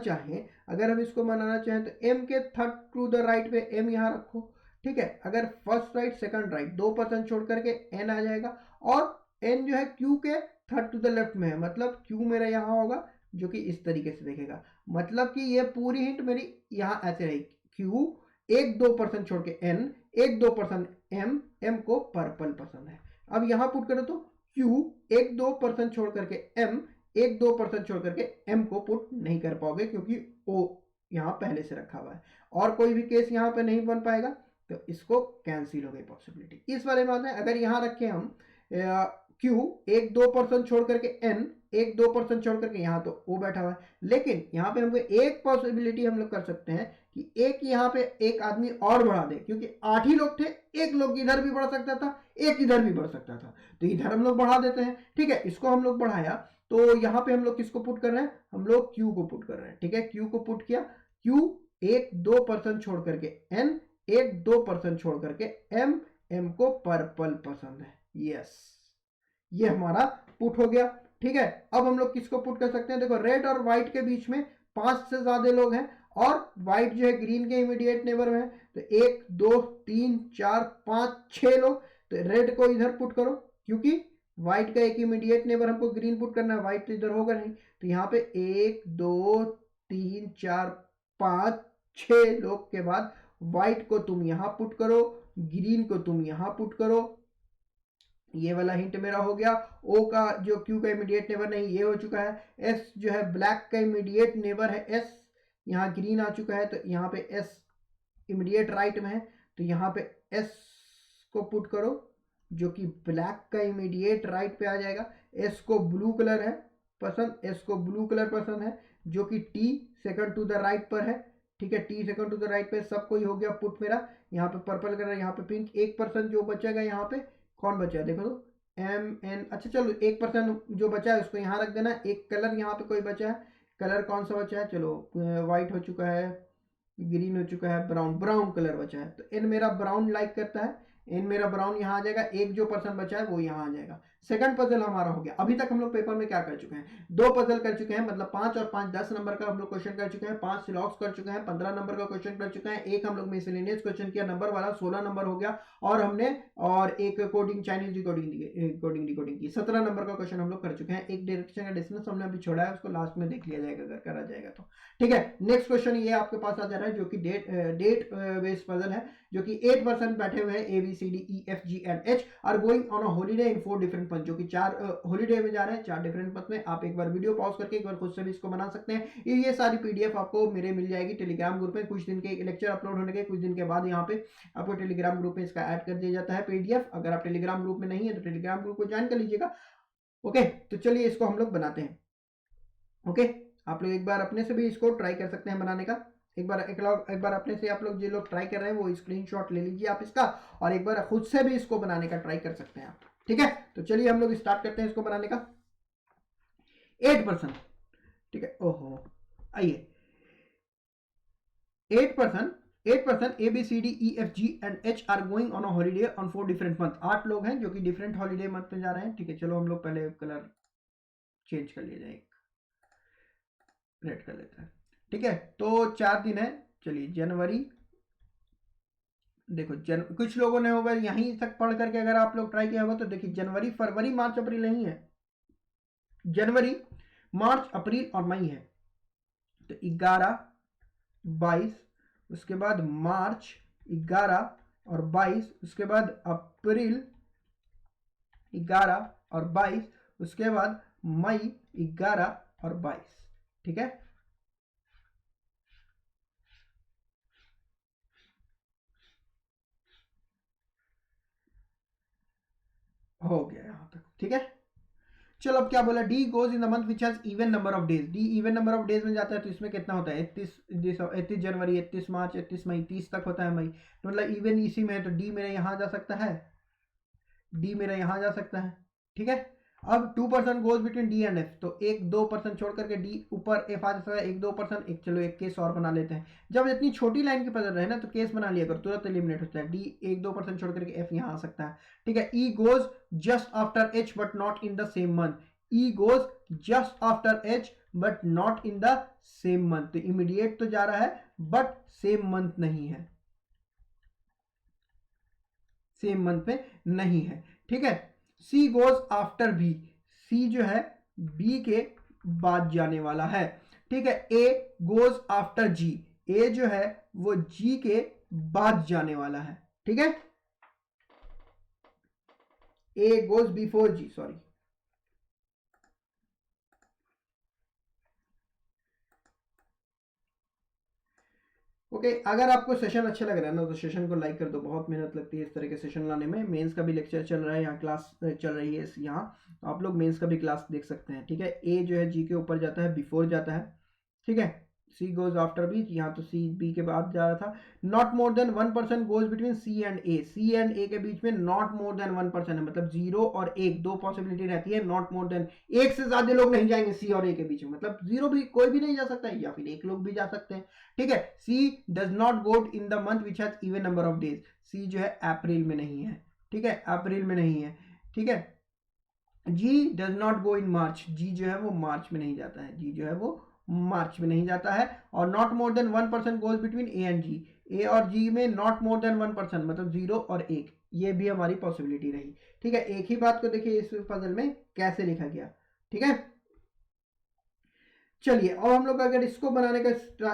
चाहें तो एम के थर्ड टू द राइट पे एम यहाँ रखो, ठीक है। अगर first right second right 2 person छोड़ करके एन आ जाएगा, और एन जो है क्यू के थर्ड टू द लेफ्ट में है, मतलब क्यू मेरा यहाँ होगा, जो कि इस तरीके से देखेगा, मतलब कि ये पूरी हिंट मेरी यहाँ ऐसे रहेगी, क्यू 1 2 पर्सन छोड़ के एन, 1 2 पर्सन एम, एम को पर्पल पसंद है। अब यहाँ पुट करो तो क्यू 1 2 पर्सन छोड़ करके एम, 1 2 पर्सन छोड़ करके एम को पुट नहीं कर पाओगे, क्योंकि ओ यहाँ पहले से रखा हुआ है, और कोई भी केस यहाँ पे नहीं बन पाएगा, तो इसको कैंसिल हो गई पॉसिबिलिटी। इस वाले में अगर यहाँ रखे हम क्यू 1 2 पर्सन छोड़ करके एन, 1 2 पर्सन छोड़ करके यहाँ, तो ओ बैठा हुआ है, लेकिन यहाँ पे हमको एक पॉसिबिलिटी हम लोग कर सकते हैं कि एक यहाँ पे एक आदमी और बढ़ा दे, क्योंकि 8 ही लोग थे, एक लोग इधर भी बढ़ सकता था, एक इधर भी बढ़ सकता था, तो इधर हम लोग बढ़ा देते हैं, ठीक है। इसको हम लोग बढ़ाया, तो यहाँ पे हम लोग किसको पुट कर रहे हैं, हम लोग क्यू को पुट कर रहे हैं, ठीक है। क्यू को पुट किया, क्यू 1-2% छोड़ करके n, 1-2% छोड़ करके m, m को पर्पल पसंद है। यस, ये हमारा पुट हो गया। ठीक है, अब हम लोग किसको पुट कर सकते हैं? देखो रेड और व्हाइट के बीच में 5 से ज्यादा लोग हैं और व्हाइट जो है ग्रीन के इमीडिएट नेबर में है, तो 1 2 3 4 5 6 लोग। तो रेड को इधर पुट करो क्योंकि व्हाइट का एक इमीडिएट नेबर हमको ग्रीन पुट करना है, व्हाइट तो इधर होगा नहीं। तो यहाँ पे 1 2 3 4 5 6 लोग के बाद व्हाइट को तुम यहां पुट करो, ग्रीन को तुम यहां पुट करो। ये वाला हिंट मेरा हो गया। ओ का जो क्यू का इमीडिएट नेबर नहीं, ये हो चुका है। एस जो है ब्लैक का इमीडिएट नेबर है एस, यहाँ ग्रीन आ चुका है तो यहाँ पे एस इमीडिएट राइट में है, तो यहाँ पे एस को पुट करो जो कि ब्लैक का इमीडिएट राइट पे आ जाएगा। एस को ब्लू कलर है पसंद, एस को ब्लू कलर पसंद है जो कि T second to the right पर है। ठीक है, T second to the right पे सब कोई हो गया पुट मेरा। यहाँ पे पर्पल कलर, यहाँ पे पिंक। 1% जो बचेगा यहाँ पे कौन बचा है देखो तो एम एन। अच्छा चलो 1% जो बचा है उसको यहाँ रख देना। एक कलर यहाँ पे कोई बचा है, कलर कौन सा बचा है? चलो व्हाइट हो चुका है, ग्रीन हो चुका है, ब्राउन, ब्राउन कलर बचा है। तो एन मेरा ब्राउन लाइक करता है, एन मेरा ब्राउन यहाँ आ जाएगा। एक जो पर्सन बचा है वो यहाँ आ जाएगा। सेकंड पजल हमारा हो गया। अभी तक हम लोग पेपर में क्या कर चुके हैं? 2 पजल कर चुके हैं, मतलब 5 और 5 10 नंबर का हम लोग क्वेश्चन कर चुके हैं। 5 सिलॉक्स कर चुके हैं, 15 नंबर का क्वेश्चन कर चुके हैं। एक हम लोग मिसलेनियस क्वेश्चन किया नंबर वाला, 16 नंबर हो गया। और हमने और एक कोडिंग, चाइनीज डिकोडिंग की 17 नंबर का क्वेश्चन हम लोग कर चुके हैं। एक डायरेक्शन का डिस्टेंस हमने अभी छोड़ा है, उसको लास्ट में देख लिया जाएगा अगर करा जाएगा तो। ठीक है, नेक्स्ट क्वेश्चन ये आपके पास आ जा रहा है जो कि डेट बेस्ड पजल है, जो कि 8% बैठे हुए हैं। A B C D E F G and H are going on a holiday in 4 different month, जो कि 4 हॉलीडे में जा रहे हैं 4 डिफरेंट मंथ में। आप एक बार वीडियो पॉज करके एक बार खुद से भी इसको बना सकते हैं। ये सारी पीडीएफ आपको मेरे मिल जाएगी टेलीग्राम ग्रुप में। कुछ दिन के लेक्चर अपलोड होने के कुछ दिन के बाद यहाँ पे आपको टेलीग्राम ग्रुप में इसका ऐड कर दिया जाता है पीडीएफ। अगर आप टेलीग्राम ग्रुप में नहीं है तो टेलीग्राम ग्रुप को ज्वाइन कर लीजिएगा। ओके, तो चलिए इसको हम लोग बनाते हैं। ओके, आप लोग एक बार अपने से भी इसको ट्राई कर सकते हैं बनाने का। एक बार अपने से आप लोग जो लोग ट्राई कर रहे हैं वो स्क्रीनशॉट ले लीजिए आप इसका, और एक बार खुद से भी इसको बनाने का ट्राई कर सकते हैं आप। ठीक है, तो चलिए हम लोग स्टार्ट करते हैं इसको बनाने का। 8%, ठीक है, ओहो आइए 8% A B C D E F G and H are going on a holiday on 4 different month. 8 लोग हैं जो कि डिफरेंट हॉलीडे मंथ में जा रहे हैं। ठीक है, चलो हम लोग पहले कलर चेंज कर लिया जाए, रेड कर लेते हैं। ठीक है, तो 4 दिन है। चलिए जनवरी, देखो कुछ लोगों ने होगा यहीं तक पढ़ करके अगर आप लोग ट्राई किया होगा तो देखिए जनवरी फरवरी मार्च अप्रैल नहीं है, जनवरी मार्च अप्रैल और मई है। तो 11 22, उसके बाद मार्च 11 और 22, उसके बाद अप्रैल 11 और 22, उसके बाद मई 11 और 22। ठीक है, हो गया यहां तक। ठीक है, चलो अब क्या बोला? D goes in the month which has even number of days. D even number of days में जाता है तो इसमें कितना होता है? 31 जनवरी, 31 मार्च, 31 मई, 30 तक होता है मई। तो मतलब इवन इसी में है, तो डी मेरा यहां जा सकता है, डी मेरा यहां जा सकता है। ठीक है, अब 2% goes between D and F, तो 1-2% छोड़ करके डी ऊपर एफ आ जाता है। 1-2%, एक चलो एक केस और बना लेते हैं। जब इतनी छोटी लाइन की पजल रहे ना तो केस बना लिया करो, तुरंत एलिमिनेट होता है। डी 1-2% छोड़ करके एफ यहाँ आ सकता है। ठीक है, E goes just after H but not in the same month. E goes just after H but not in the same month, तो इमीडिएट तो जा रहा है बट सेम मंथ नहीं है, सेम मंथ में नहीं है। ठीक है, सी गोज आफ्टर बी, सी जो है बी के बाद जाने वाला है। ठीक है, ए गोज आफ्टर जी, ए जो है वो जी के बाद जाने वाला है। ठीक है, A goes before G, sorry. Okay, अगर आपको सेशन अच्छा लग रहा है ना तो सेशन को लाइक कर दो। बहुत मेहनत लगती है इस तरह के सेशन लाने में। मेंस का भी लेक्चर चल रहा है, यहाँ क्लास चल रही है यहाँ, तो आप लोग मेंस का भी क्लास देख सकते हैं। ठीक है, ए जो है जी के ऊपर जाता है, बिफोर जाता है। ठीक है, सी गोज आफ्टर बी, यहाँ तो सी बी के बाद जा रहा था। Not more than 1% goes between C and A, C and A के बीच में नॉट मोर देन 1% है, मतलब 0 और 1 दो पॉसिबिलिटी रहती है। नॉट मोर देन, एक से ज्यादा लोग नहीं जाएंगे सी और ए के बीच में, मतलब 0 भी कोई भी नहीं जा सकता है, या फिर एक लोग भी जा सकते हैं, ठीक है। C does not go in the month which has even number of days, C जो है अप्रैल में नहीं है, ठीक है, अप्रैल में नहीं है, ठीक है। जी डज नॉट गो इन मार्च, जी जो है वो मार्च में नहीं जाता है, जी जो है वो मार्च में नहीं जाता है। और not more than 1% goes between A and G, A और जी में नॉट मोर देन 1%, मतलब 0 और 1, ये भी हमारी पॉसिबिलिटी रही, ठीक है। एक ही बात को देखिए इस पजल में कैसे लिखा गया, ठीक है। चलिए अब हम लोग अगर इसको बनाने का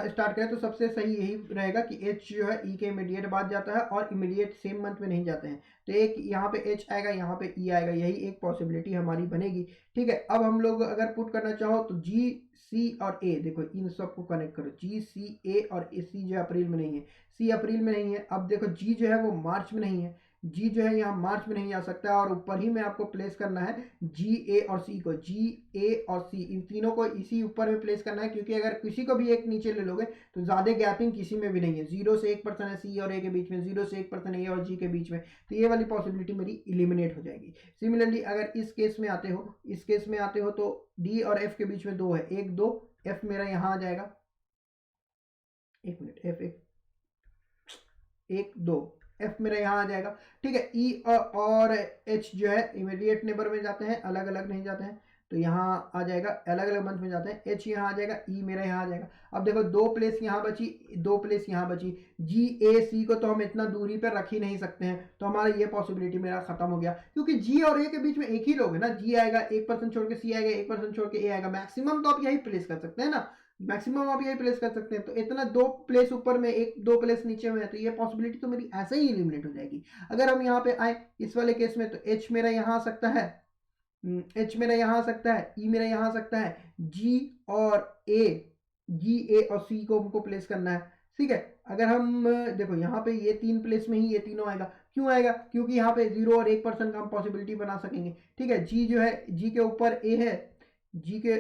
स्टार्ट करें तो सबसे सही यही रहेगा कि एच जो है ई के इमीडिएट बाद जाता है और इमीडिएट सेम मंथ में नहीं जाते हैं, तो एक यहाँ पे एच आएगा, यहाँ पे ई आएगा, यही एक पॉसिबिलिटी हमारी बनेगी, ठीक है। अब हम लोग अगर पुट करना चाहो तो जी सी और ए, देखो इन सबको कनेक्ट करो, जी सी ए और सी जो है अप्रैल में नहीं है, सी अप्रैल में नहीं है। अब देखो जी जो है वो मार्च में नहीं है, जी जो है यहाँ मार्च में नहीं आ सकता है, और ऊपर ही में आपको प्लेस करना है जी ए और सी को, जी ए और सी इन तीनों को इसी ऊपर में प्लेस करना है, क्योंकि अगर किसी को भी एक नीचे ले लोगे तो ज़्यादा गैपिंग किसी में भी नहीं है, 0 से 1% है सी और ए के बीच में, 0 से 1% ए और जी के बीच में, तो ये वाली पॉसिबिलिटी मेरी इलिमिनेट हो जाएगी। सिमिलरली अगर इस केस में आते हो, इस केस में आते हो तो डी और एफ के बीच में 2 है, 1 2, एफ मेरा यहाँ आ जाएगा, एक मिनट, एफ 1 2, एफ मेरा यहाँ आ जाएगा, ठीक है। ई और एच जो है इमीडिएट नेबर में जाते हैं, अलग अलग नहीं जाते हैं, तो यहाँ आ जाएगा, अलग अलग मंथ में जाते हैं। एच यहाँ आ जाएगा, ई मेरा यहाँ आ जाएगा। अब देखो 2 प्लेस यहाँ बची, 2 प्लेस यहाँ बची, जी ए सी को तो हम इतना दूरी पर रख ही नहीं सकते हैं, तो हमारा ये पॉसिबिलिटी मेरा खत्म हो गया, क्योंकि जी और ए के बीच में एक ही लोग है ना, जी आएगा 1% छोड़ के सी आएगा, 1% छोड़ के ए आएगा, मैक्सिमम तो आप यही प्लेस कर सकते हैं ना, मैक्सिमम आप यही प्लेस कर सकते हैं, तो इतना 2 प्लेस ऊपर में 1 2 प्लेस नीचे में है, तो ये पॉसिबिलिटी तो मेरी ऐसे ही एलिमिनेट हो जाएगी। अगर हम यहाँ पे आए इस वाले केस में, तो एच मेरा यहाँ आ सकता है, एच मेरा यहाँ आ सकता है, ई मेरा यहाँ आ सकता है, जी और ए, जी ए और सी को हमको प्लेस करना है, ठीक है। अगर हम देखो यहाँ पे ये 3 प्लेस में ही ये तीनों आएगा, क्यों आएगा, क्योंकि यहाँ पे 0 और 1% का हम पॉसिबिलिटी बना सकेंगे, ठीक है। जी जो है, जी के ऊपर ए है, जी के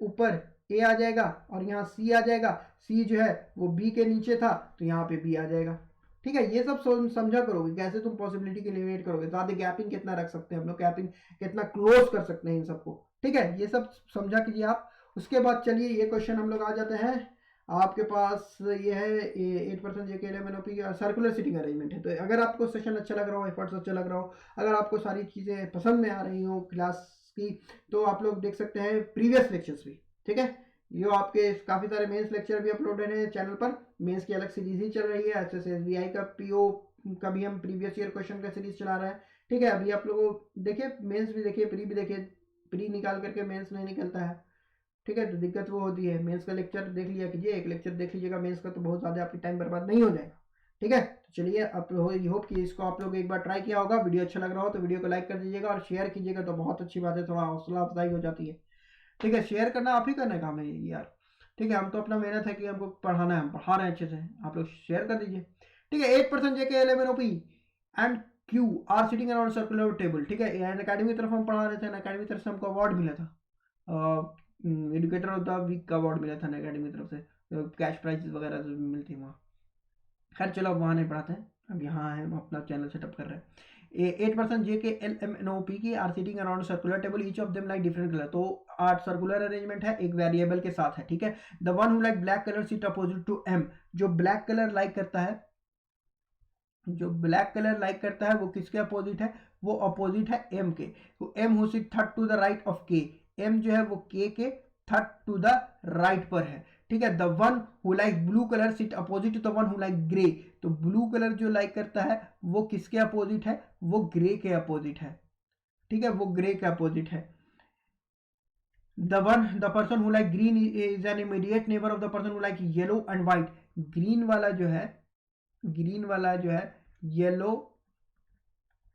ऊपर ए आ जाएगा, और यहाँ सी आ जाएगा, सी जो है वो बी के नीचे था, तो यहाँ पे बी आ जाएगा, ठीक है। ये सब समझा करोगे कैसे तुम पॉसिबिलिटी के लिमिट करोगे, ज्यादा गैपिंग कितना रख सकते हैं हम लोग, गैपिंग कितना क्लोज कर सकते हैं इन सबको, ठीक है, ये सब समझा कीजिए आप। उसके बाद चलिए ये क्वेश्चन हम लोग आ जाते हैं आपके पास, ये है 8% जेके एलएमएनओपी का सर्कुलर सीटिंग अरेंजमेंट है। तो अगर आपको सेशन अच्छा लग रहा हो, एफर्ट्स अच्छा लग रहा हो, अगर आपको सारी चीज़ें पसंद में आ रही हो क्लास की, तो आप लोग देख सकते हैं प्रीवियस लेक्चर्स भी, ठीक है। ये आपके काफ़ी सारे मेंस लेक्चर भी अपलोडेड हैं चैनल पर, मेंस की अलग सीरीज ही चल रही है, SSSBI का पीओ का भी हम प्रीवियस ईयर क्वेश्चन का सीरीज चला रहे हैं, ठीक है। अभी आप लोगों देखिए, मेंस भी देखिए, प्री भी देखिए, प्री निकाल करके मेंस नहीं निकलता है, ठीक है, तो दिक्कत वो होती है। मेंस का लेक्चर देख लिया कीजिए, एक लेक्चर देख लीजिएगा मेंस का, तो बहुत ज़्यादा आपकी टाइम बर्बाद नहीं हो जाएगा, ठीक है। तो चलिए, आप होप कि इसको आप लोग एक बार ट्राई किया होगा, वीडियो अच्छा लग रहा हो तो वीडियो को लाइक कर दीजिएगा और शेयर कीजिएगा, तो बहुत अच्छी बात है, थोड़ा हौसला अफजाई हो जाती है, ठीक है। शेयर करना आप ही करने काम है यार, ठीक है। हम तो अपना मेहनत है कि हमको पढ़ाना है, हम पढ़ा रहे हैं अच्छे से, आप लोग शेयर कर दीजिए, ठीक है। 8% J K L M N O P and Q are sitting around circular table, ठीक है। एंड अकेडमी की तरफ हम पढ़ा रहे थे, अकेडमी की तरफ से हमको अवार्ड मिला था, एडुकेटर ऑफ द वीक का अवार्ड मिला था अकेडमी की तरफ से, कैश प्राइजेस वगैरह मिलती है वहाँ। खैर चलो, अब वहाँ नहीं पढ़ाते हैं, अब यहाँ है, हम अपना चैनल सेटअप कर रहे हैं। 8% जेके एलएमएनओपी की are sitting around circular table, each of them like different colour, तो 8 सर्कुलर अरेंजमेंट है, एक वेरिएबल के साथ है, ठीक है। The one who like black colour sit opposite to M, जो ब्लैक कलर लाइक करता है, जो ब्लैक कलर लाइक करता है वो किसके अपोजिट है, वो अपोजिट है एम के, तो M who sit third to the right of K, M जो है वो के थर्ड टू द राइट पर है, ठीक है। The one who like blue colour sit opposite to the one who like grey, तो ब्लू कलर जो लाइक करता है वो किसके अपोजिट है, वो ग्रे के अपोजिट है, ठीक है, वो ग्रे के अपोजिट है। The person who like green is an immediate neighbour of the person who like yellow and white, green वाला जो है, ग्रीन वाला जो है येलो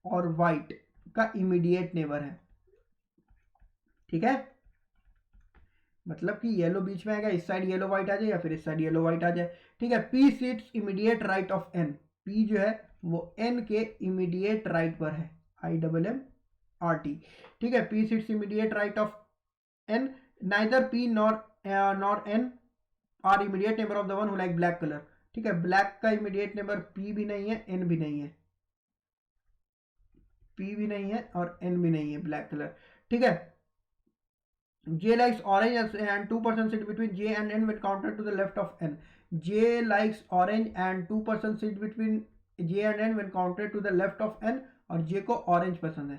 और व्हाइट का इमीडिएट नेबर है, ठीक है। मतलब कि येलो बीच में आएगा, इस साइड येलो व्हाइट आ जाए या फिर इस साइड येलो व्हाइट आ जाए, ठीक है। P sits immediate right of N, P जो है वो एन के इमीडिएट राइट पर है, IMMRT, ठीक है। P sits immediate right of N, neither P nor N are immediate neighbour of the one who like black colour. ठीक है, ब्लैक का इमीडिएट नेबर पी भी नहीं है, एन भी नहीं है, पी भी नहीं है और एन भी नहीं है, ब्लैक कलर। ठीक है, J likes orange and 2% sit between J and N when counted to the left of N. J likes orange and 2% sit between J and N when counted to the left of N, और J को orange पसंद है।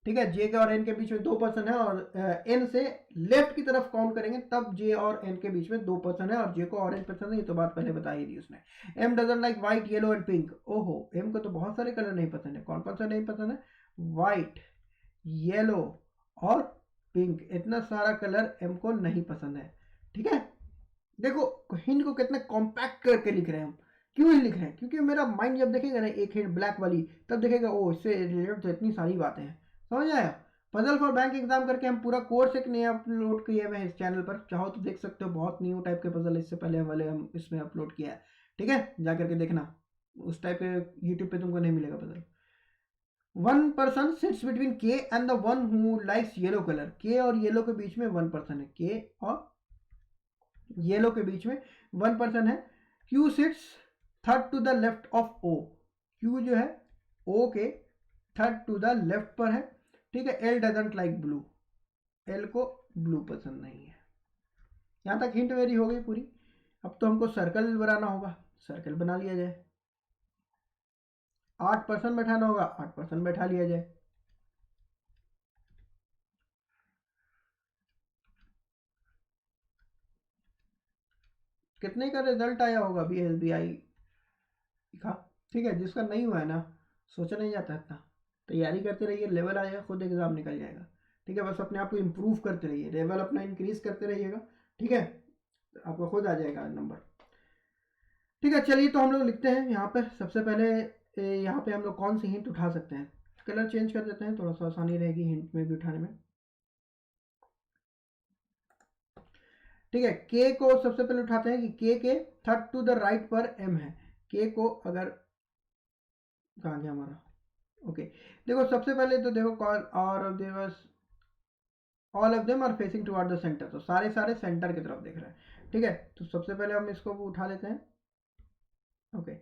ठीक है, J के और N के बीच में 2% है, और N से लेफ्ट की तरफ काउंट करेंगे तब J और N के बीच में 2% है, और J को ऑरेंज पसंद है। ये तो बात पहले बताई थी उसने। M doesn't like white, yellow and pink. ओहो, M को तो बहुत सारे कलर नहीं पसंद है। कौन कौन सा नहीं पसंद है? व्हाइट, येलो और पिंक। इतना सारा कलर एम को नहीं पसंद है। ठीक है, देखो हिंट को कितना कॉम्पैक्ट करके लिख रहे हैं हम। क्यों लिख रहे हैं? क्योंकि मेरा माइंड जब देखेगा ना एक हिंट ब्लैक वाली, तब देखेगा ओ इससे रिलेटेड तो इतनी सारी बातें हैं। समझ आया? पजल फॉर बैंक एग्जाम करके हम पूरा कोर्स एक नया अपलोड किए हुए हैं इस चैनल पर, चाहो तो देख सकते हो। बहुत न्यू टाइप के पजल इससे पहले वाले हम इसमें अपलोड किया है। ठीक है, जा करके देखना, उस टाइप के यूट्यूब पे तुमको नहीं मिलेगा puzzle. One person sits between K and the one who likes yellow colour. K और येलो के बीच में वन पर्सन है, के और येलो के बीच में वन पर्सन है। Q sits third to the left of O. Q जो है ओ के थर्ड टू द लेफ्ट पर है। ठीक है, L doesn't like blue. L को ब्लू पसंद नहीं है। यहां तक हिंट मेरी हो गई पूरी। अब तो हमको सर्कल बनाना होगा, सर्कल बना लिया जाए। 8% बैठाना होगा, 8% बैठा लिया जाए। कितने का रिजल्ट आया होगा अभी SBI का? ठीक है, जिसका नहीं हुआ है ना, सोचा नहीं जाता इतना। तैयारी करते रहिए, लेवल आ जाएगा, खुद एग्जाम निकल जाएगा। ठीक है, बस अपने आप को इम्प्रूव करते रहिए, लेवल अपना इंक्रीज करते रहिएगा। ठीक है, आपको खुद आ जाएगा नंबर। ठीक है, चलिए तो हम लोग लिखते हैं यहाँ पर। सबसे पहले यहाँ पे हम लोग कौन सी हिंट उठा सकते हैं? कलर चेंज कर देते हैं, थोड़ा सा आसानी रहेगी हिंट में भी उठाने में। ठीक है, के को सबसे पहले उठाते हैं कि के थर्ड टू द राइट पर एम है। के को अगर, कहाँ गया हमारा? ओके, देखो सबसे पहले तो देखो कॉल और देवस all of them are facing toward the centre, तो सारे सारे सेंटर की तरफ देख रहे हैं। ठीक है, तो सबसे पहले हम इसको उठा लेते हैं। ओके,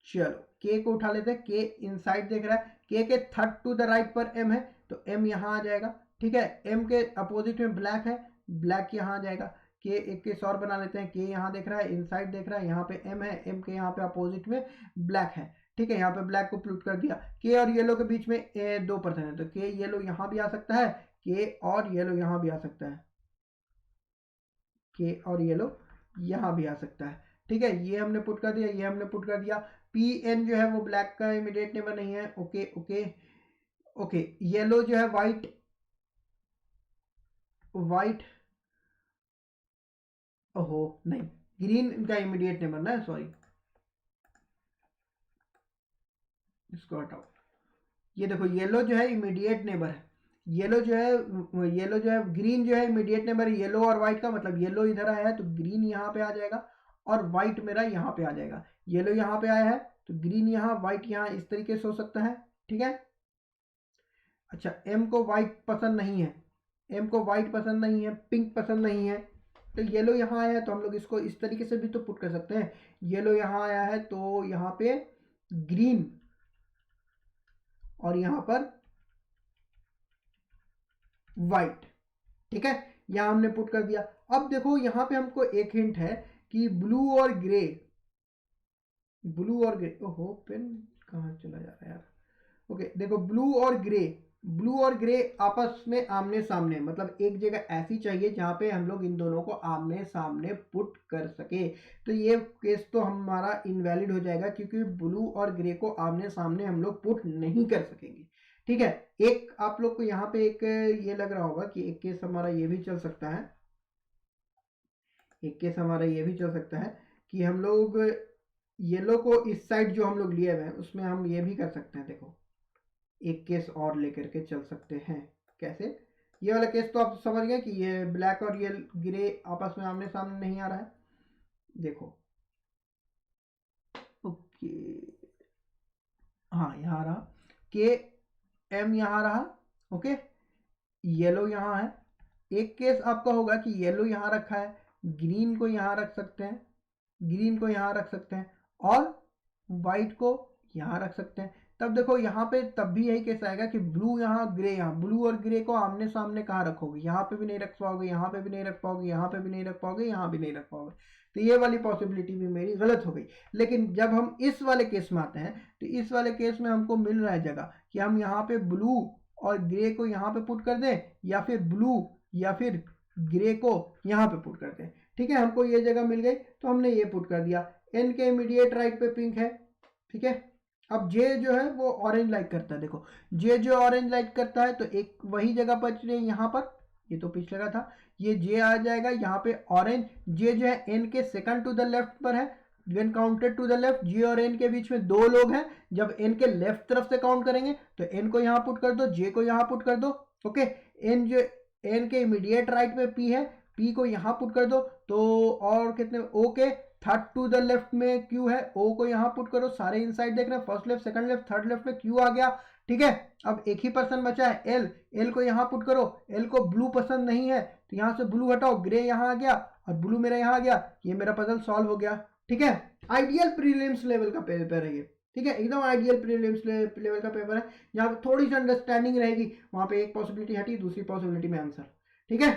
चलो के को उठा लेते हैं। के इनसाइड देख रहा है, के थर्ड टू द राइट पर एम है, तो एम यहाँ आ जाएगा। ठीक है, एम के अपोजिट में ब्लैक है, ब्लैक यहाँ आ जाएगा। के एक केस और बना लेते हैं। के यहाँ देख रहा है, इनसाइड देख रहा है, यहाँ पे एम है, एम के यहाँ पे अपोजिट में ब्लैक है। ठीक है, यहाँ पे ब्लैक को प्लूट कर दिया। के और येलो के बीच में 2% है, तो के येलो यहाँ भी आ सकता है, के और येलो यहाँ भी आ सकता है, के और येलो यहाँ भी आ सकता है। ठीक है, ये हमने पुट कर दिया, ये हमने पुट कर दिया। पी एन जो है वो ब्लैक का इमीडिएट नेबर नहीं है। ओके ओके ओके, येलो जो है वाइट, वाइट, ओहो नहीं, ग्रीन इनका इमीडिएट नेबर ना, सॉरी, इसको हटाओ। ये देखो येलो जो है इमीडिएट नेबर है, येलो जो है ग्रीन जो है इमीडिएट नेबर है येलो और व्हाइट का, मतलब येलो इधर आया है तो ग्रीन यहाँ पे आ जाएगा, और व्हाइट मेरा यहाँ पे आ जाएगा। येलो यहाँ पे आया है तो ग्रीन यहाँ, व्हाइट यहाँ, इस तरीके से हो सकता है। ठीक है, अच्छा एम को व्हाइट पसंद नहीं है, एम को व्हाइट पसंद नहीं है, पिंक पसंद नहीं है, तो येलो यहाँ आया है तो हम लोग इसको इस तरीके से भी तो पुट कर सकते हैं। येलो यहाँ आया है तो यहाँ पे ग्रीन, और यहाँ पर व्हाइट। ठीक है, यहां हमने पुट कर दिया। अब देखो यहाँ पे हमको एक हिंट है कि ब्लू और ग्रे, ब्लू और ग्रे, ओहो पेन कहाँ चला जा रहा है यार। ओके देखो, ब्लू और ग्रे, ब्लू और ग्रे आपस में आमने सामने, मतलब एक जगह ऐसी चाहिए जहां पे हम लोग इन दोनों को आमने सामने पुट कर सके। तो ये केस तो हमारा इनवैलिड हो जाएगा, क्योंकि ब्लू और ग्रे को आमने सामने हम लोग पुट नहीं कर सकेंगे। ठीक है, एक आप लोग को यहाँ पे एक ये लग रहा होगा कि एक केस हमारा ये भी चल सकता है, एक केस हमारा ये भी चल सकता है कि हम लोग येलो को इस साइड जो हम लोग लिए हुए हैं उसमें हम ये भी कर सकते हैं। देखो एक केस और लेकर के चल सकते हैं। कैसे? ये वाला केस तो आप समझ गए कि ये ब्लैक और ये ग्रे आपस में आमने सामने नहीं आ रहा है। देखो ओके, हाँ यहाँ रहा, के एम यहाँ रहा। ओके, येलो यहाँ है। एक केस आपका होगा कि येलो यहाँ रखा है, ग्रीन को यहाँ रख सकते हैं, ग्रीन को यहाँ रख सकते हैं और वाइट को यहाँ रख सकते हैं। तब देखो यहाँ पे तब भी यही केस आएगा कि ब्लू यहाँ ग्रे यहाँ, ब्लू और ग्रे को आमने सामने कहाँ रखोगे, यहाँ पे भी नहीं रख पाओगे, यहाँ पे भी नहीं रख पाओगे, यहाँ पे भी नहीं रख पाओगे, यहाँ भी नहीं रख पाओगे। तो ये वाली पॉसिबिलिटी भी मेरी गलत हो गई। लेकिन जब हम इस वाले केस में आते हैं तो इस वाले केस में हमको मिल रहा है जगह कि हम यहाँ पे ब्लू और ग्रे को यहाँ पे पुट कर दें या फिर ब्लू या फिर ग्रे को यहाँ पे पुट कर दें। ठीक है, हमको ये जगह मिल गई तो हमने ये पुट कर दिया। एन के इमीडिएट राइट पे पिंक है। ठीक है, अब जे जो है वो ऑरेंज लाइक करता है। देखो जे जो ऑरेंज लाइक करता है तो एक वही जगह बच रही है यहाँ पर, ये तो पिछले का था, ये जे आ जाएगा यहाँ पे ऑरेंज। जे जो है एन के सेकंड टू द लेफ्ट पर है। When counted to the left, J और एन के बीच में 2 लोग हैं। जब एन के लेफ्ट तरफ से काउंट करेंगे तो एन को यहाँ पुट कर दो, जे को यहाँ पुट कर दो। ओके, एन जो एन के इमीडिएट राइट में पी है, पी को यहाँ पुट कर दो। तो और कितने, ओ के थर्ड टू द लेफ्ट में क्यू है, ओ को यहाँ पुट करो। सारे इनसाइड देख रहे हैं, first left second left third left में क्यू आ गया। ठीक है, अब एक ही पर्सन बचा है एल, एल को यहाँ पुट करो। एल को ब्लू पसंद नहीं है तो यहाँ से ब्लू हटाओ, ग्रे यहाँ आ गया और ब्लू मेरा यहाँ आ गया। ये मेरा पजल सॉल्व हो गया। ठीक है, आइडियल प्रीलिम्स लेवल का पेपर है ये। ठीक है, एकदम आइडियल प्रीलिम्स लेवल का पेपर है। यहाँ पे थोड़ी सी अंडरस्टैंडिंग रहेगी, वहां पे एक पॉसिबिलिटी हटी, दूसरी पॉसिबिलिटी में आंसर। ठीक है,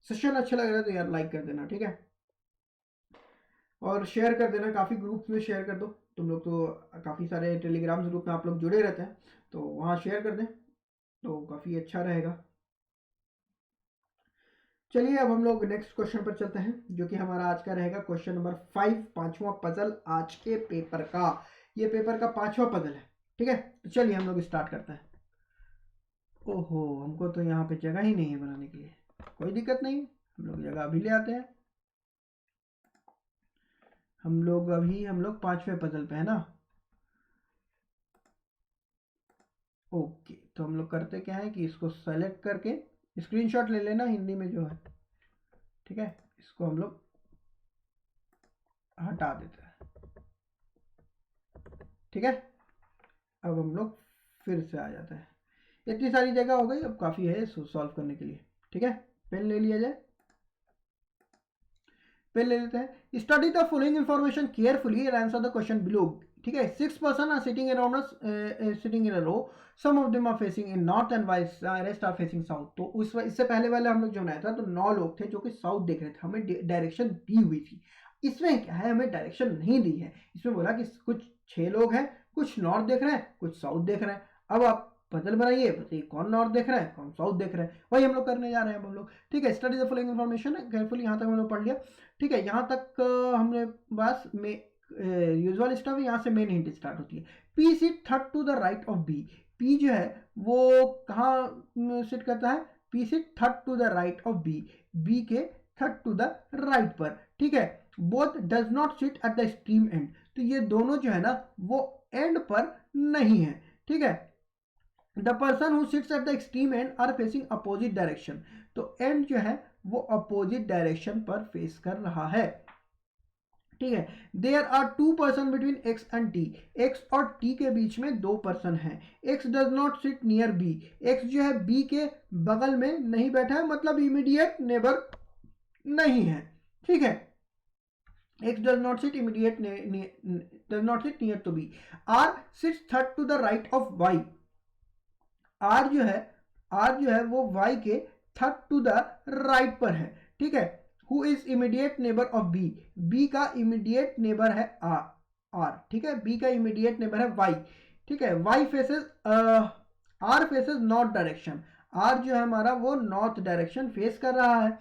सेशन अच्छा लग रहा है तो यार लाइक कर देना। ठीक है, और शेयर कर देना, काफ़ी ग्रुप्स में शेयर कर दो। तुम लोग तो काफ़ी सारे टेलीग्राम ग्रुप में आप लोग जुड़े रहते हैं तो वहाँ शेयर कर दें तो काफ़ी अच्छा रहेगा। चलिए अब हम लोग नेक्स्ट क्वेश्चन पर चलते हैं जो कि हमारा आज का रहेगा क्वेश्चन नंबर 5, 5वां पजल आज के पेपर का। ये पेपर का 5वां पजल है। ठीक है, तो चलिए हम लोग स्टार्ट करते हैं। ओहो, हमको तो यहाँ पे जगह ही नहीं है बनाने के लिए। कोई दिक्कत नहीं, हम लोग जगह अभी ले आते हैं। हम लोग 5वें पजल पे है ना। ओके, तो हम लोग करते क्या है कि इसको सेलेक्ट करके स्क्रीनशॉट ले लेना हिंदी में जो है। ठीक है, इसको हम लोग हटा देते हैं। ठीक है, अब हम लोग फिर से आ जाते हैं। इतनी सारी जगह हो गई, अब काफ़ी है इसको सॉल्व करने के लिए। ठीक है, पेन ले लिया जाए, पेन ले लेते हैं। Study the following information carefully and answer the question below. ठीक है, 6 person are sitting around us, sitting in a row, some of them are facing in north and rest are facing south. तो इससे पहले वाले हम लोग जो बनाया था तो 9 लोग थे जो कि साउथ देख रहे थे, हमें डायरेक्शन दी हुई थी। इसमें क्या है, हमें डायरेक्शन नहीं दी है। इसमें बोला कि कुछ 6 लोग हैं, कुछ नॉर्थ देख रहे हैं, कुछ साउथ देख रहे हैं। अब आप बदल बनाइए, बताइए कौन नॉर्थ देख रहा है, कौन साउथ देख रहा है, वही हम लोग करने जा रहे हैं हम लोग। ठीक है, study the following information carefully, यहाँ तक हम लोग पढ़ लिया। ठीक है, यहाँ तक हमने बस में यूजुअल स्टफ, यहाँ से मेन हिंट स्टार्ट होती है। P sit third to the right of B. P जो है वो कहाँ सिट करता है, P sit third to the right of B, B के थर्ड टू द राइट पर। ठीक है, both does not sit at the extreme end, तो ये दोनों जो है ना वो एंड पर नहीं है। ठीक है, the person who sits at the extreme end are facing opposite direction, तो एंड जो है वो अपोजिट डायरेक्शन पर फेस कर रहा है। ठीक है, there are 2 person between X and T, X और टी के बीच में 2 पर्सन हैं। X does not sit near B, X जो है बी के बगल में नहीं बैठा है, मतलब इमीडिएट नेबर नहीं है। ठीक है, x does not sit immediate does not sit near to b, r sits third to the right of y, r जो है वो y के थर्ड टू द राइट पर है। ठीक है, who is immediate neighbour of b, b का immediate neighbour है r। ठीक है, b का इमीडिएट नेबर है y। ठीक है, y faces r faces north direction, r जो है हमारा वो नॉर्थ डायरेक्शन फेस कर रहा है।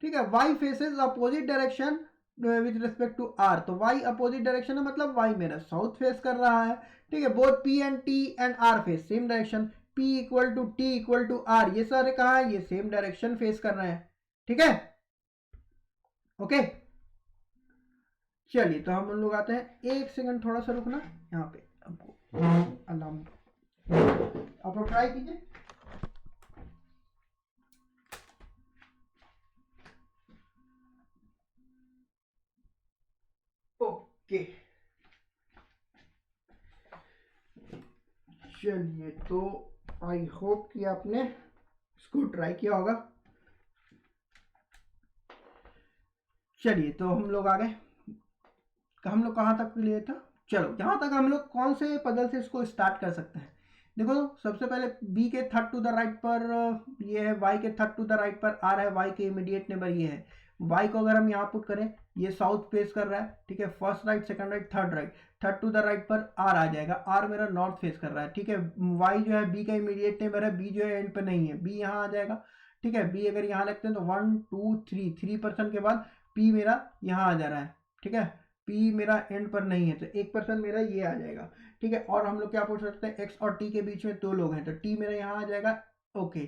ठीक है, y faces opposite direction with respect to r, तो y अपोजिट डायरेक्शन है, मतलब y मेरा साउथ फेस कर रहा है। ठीक है, both p and t and r face same direction, p equal to t equal to r, ये सारे कहाँ है, ये सेम डायरेक्शन फेस कर रहे हैं। ठीक है, ओके। चलिए तो हम लोग आते हैं, 1 सेकंड थोड़ा सा रुकना, यहाँ पे हमको अलार्म आप लोग ट्राई कीजिए। ओके, चलिए तो आई होप कि आपने इसको ट्राई किया होगा। चलिए तो हम लोग आ गए, हम लोग कहाँ तक लिए था, चलो यहाँ तक हम लोग कौन से पजल से इसको स्टार्ट कर सकते हैं। देखो सबसे पहले बी के थर्ड टू द राइट पर ये है, वाई के थर्ड टू द राइट पर आर है, वाई के इमीडिएट नेबर ये है। वाई को अगर हम यहाँ पुट करें, ये साउथ फेस कर रहा है, ठीक है, first right second right third right, third to the right पर आर आ जाएगा, आर मेरा नॉर्थ फेस कर रहा है, ठीक है। वाई जो है बी का इमीडिएट नेबर है, बी जो है एंड पे नहीं है, बी यहाँ आ जाएगा, ठीक है। बी अगर यहाँ लगते हैं तो 1 2 3% के बाद पी मेरा यहाँ आ जा रहा है, ठीक है। पी मेरा एंड पर नहीं है तो 1% मेरा ये आ जाएगा, ठीक है। और हम लोग क्या पूछ सकते हैं, एक्स और टी के बीच में 2 लोग हैं तो टी मेरा यहाँ आ जाएगा, ओके।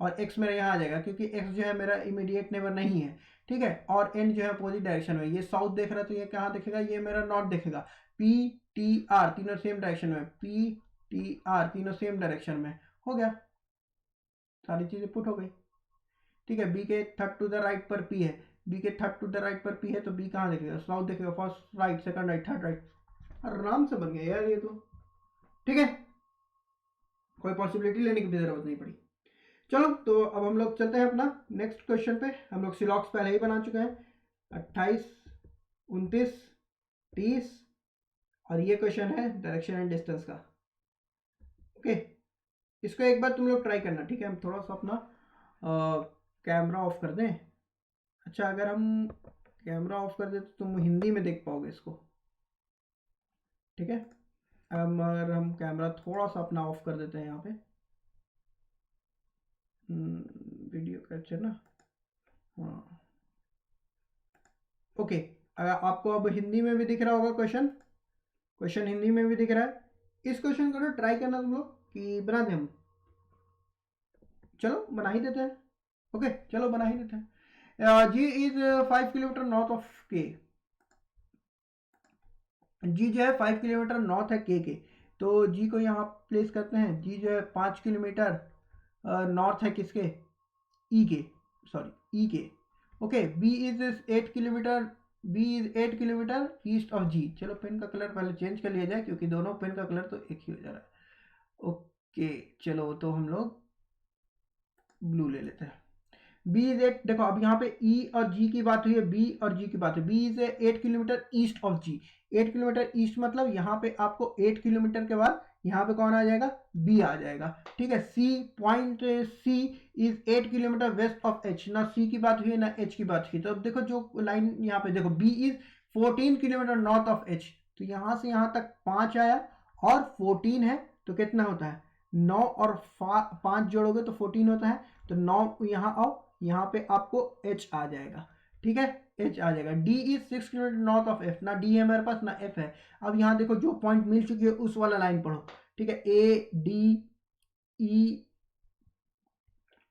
और एक्स मेरा यहाँ आ जाएगा क्योंकि एक्स जो है मेरा इमीडिएट नेबर नहीं है, ठीक है। और एंड जो है अपोजिट डायरेक्शन में, ये साउथ देख रहा है तो ये कहाँ दिखेगा, ये मेरा नॉर्थ दिखेगा। पी टी आर तीनों सेम डायरेक्शन में, पी टी आर तीनों सेम डायरेक्शन में, हो गया, सारी चीजें पुट हो गई, ठीक है। बी के थर्ड टू द राइट पर पी है, बी के थर्ड टू द राइट पर पी है तो बी कहाँ दिखेगा, साउथ दिखेगा, first right second right third right, आराम से बन गया यार ये तो, ठीक है। कोई पॉसिबिलिटी लेने की भी जरूरत नहीं पड़ी। चलो तो अब हम लोग चलते हैं अपना नेक्स्ट क्वेश्चन पे। हम लोग सिलॉक्स पहले ही बना चुके हैं, 28 29 30, और ये क्वेश्चन है डायरेक्शन एंड डिस्टेंस का, ओके। इसको एक बार तुम लोग ट्राई करना, ठीक है। हम थोड़ा सा अपना कैमरा ऑफ कर दें। अच्छा अगर हम कैमरा ऑफ कर दें तो तुम हिंदी में देख पाओगे इसको, ठीक है। अगर हम कैमरा थोड़ा सा अपना ऑफ कर देते हैं यहाँ पे, वीडियो कैप्चर ना, हाँ ओके। अगर आपको अब हिंदी में भी दिख रहा होगा क्वेश्चन हिंदी में भी दिख रहा है। इस क्वेश्चन को ना ट्राई करना तुम लोग कि बना दें हम, चलो बना ही देते हैं, ओके चलो बना ही देते हैं। जी इज 5 किलोमीटर नॉर्थ ऑफ के, जी जो है 5 किलोमीटर नॉर्थ है के, तो जी को यहाँ प्लेस करते हैं। जी जो है 5 किलोमीटर नॉर्थ है किसके, ई के, sorry E K, okay. B is 8 kilometre, B is 8 kilometre east of G. चलो पेन का कलर पहले चेंज कर लिया जाए क्योंकि दोनों पेन का कलर तो एक ही हो जा रहा है, ओके। चलो तो हम लोग ब्लू ले लेते हैं। बी इज 8, देखो अब यहाँ पे ई और जी की बात हुई है, बी और जी की बात है। B is 8 kilometre east of G, 8 kilometre east मतलब यहाँ पे आपको 8 किलोमीटर के बाद यहाँ पे कौन आ जाएगा, बी आ जाएगा, ठीक है। C point C is 8 kilometre west of H, ना सी की बात हुई है ना एच की बात हुई। तो अब देखो जो लाइन यहाँ पे देखो, B is 14 kilometre north of H, तो यहाँ से यहाँ तक 5 आया और 14 है तो कितना होता है 9, और 5 जोड़ोगे तो 14 होता है, तो 9 यहाँ आओ, यहाँ पे आपको H आ जाएगा, ठीक है, H आ जाएगा। D is 6 kilometre north of F, ना D है मेरे पास ना F है। अब यहाँ देखो जो पॉइंट मिल चुकी है उस वाला लाइन पढ़ो, ठीक है, A D E,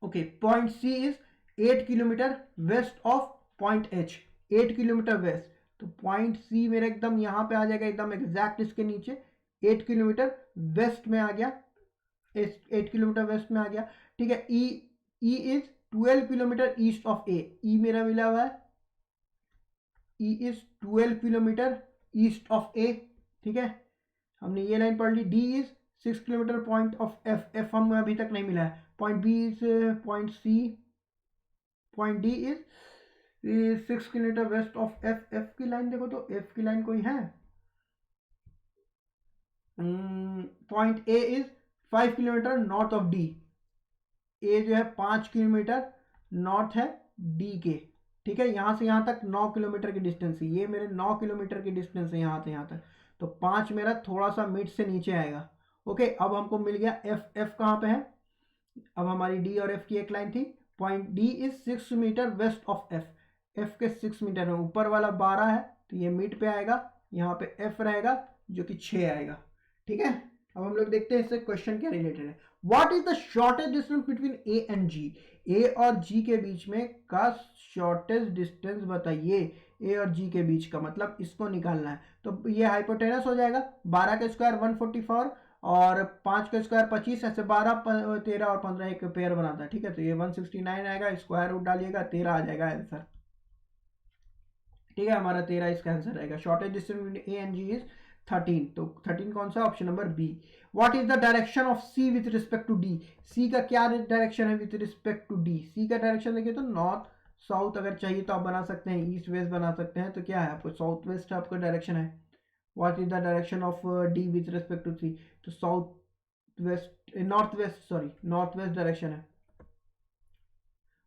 okay. Point C is 8 kilometre west of point H, 8 kilometre waste, तो पॉइंट C मेरा एकदम यहाँ पे आ जाएगा, एकदम एग्जैक्ट इसके नीचे 8 किलोमीटर वेस्ट में आ गया, 8 किलोमीटर वेस्ट में आ गया, ठीक है। E is 12 kilometre east of A, E मेरा मिला हुआ है, E is 12 kilometre east of A, ठीक है, हमने ये लाइन पढ़ ली। D is 6 kilometre point of F, F हमें अभी तक नहीं मिला है। Point B is point C, point D is 6 kilometre west of F, F की लाइन देखो तो एफ की लाइन कोई है, point A is 5 kilometre north of D, ए जो है 5 किलोमीटर नॉर्थ है डी के, ठीक है। यहाँ से यहाँ तक 9 किलोमीटर की डिस्टेंस है, ये मेरे 9 किलोमीटर की डिस्टेंस है यहाँ से यहाँ तक, तो 5 मेरा थोड़ा सा मिड से नीचे आएगा, ओके। अब हमको मिल गया एफ, एफ कहाँ पे है, अब हमारी डी और एफ की एक लाइन थी। Point D is 6 metre west of F, F के 6 मीटर है, ऊपर वाला 12 है तो ये मिड पे आएगा, यहाँ पे एफ रहेगा जो कि 6 आएगा, ठीक है। अब हम लोग देखते हैं इससे क्वेश्चन क्या रिलेटेड है। What is the shortest distance between A and G, A और जी के बीच में का शॉर्टेस्ट डिस्टेंस बताइए, ए और जी के बीच का, मतलब इसको निकालना है। तो ये हाइपोटेनस हो जाएगा, 12 का स्क्वायर 144 और 5 का स्क्वायर 25, ऐसे 12 13 और 15 एक पेयर बनाता है, ठीक है। तो ये 169 आएगा, स्क्वायर रूट डालिएगा 13 आ जाएगा आंसर, ठीक है। हमारा 13 इसका आंसर आएगा। Shortest distance between A and G is 13, तो 13 कौन सा, option number B. What is the direction of C with respect to D, C का क्या डायरेक्शन है with respect to D, C का डायरेक्शन देखिए तो नॉर्थ साउथ अगर चाहिए तो आप बना सकते हैं, ईस्ट वेस्ट बना सकते हैं। तो क्या है आपको साउथ वेस्ट आपका डायरेक्शन है। What is the direction of D with respect to C? तो south west, north west, sorry north west direction है।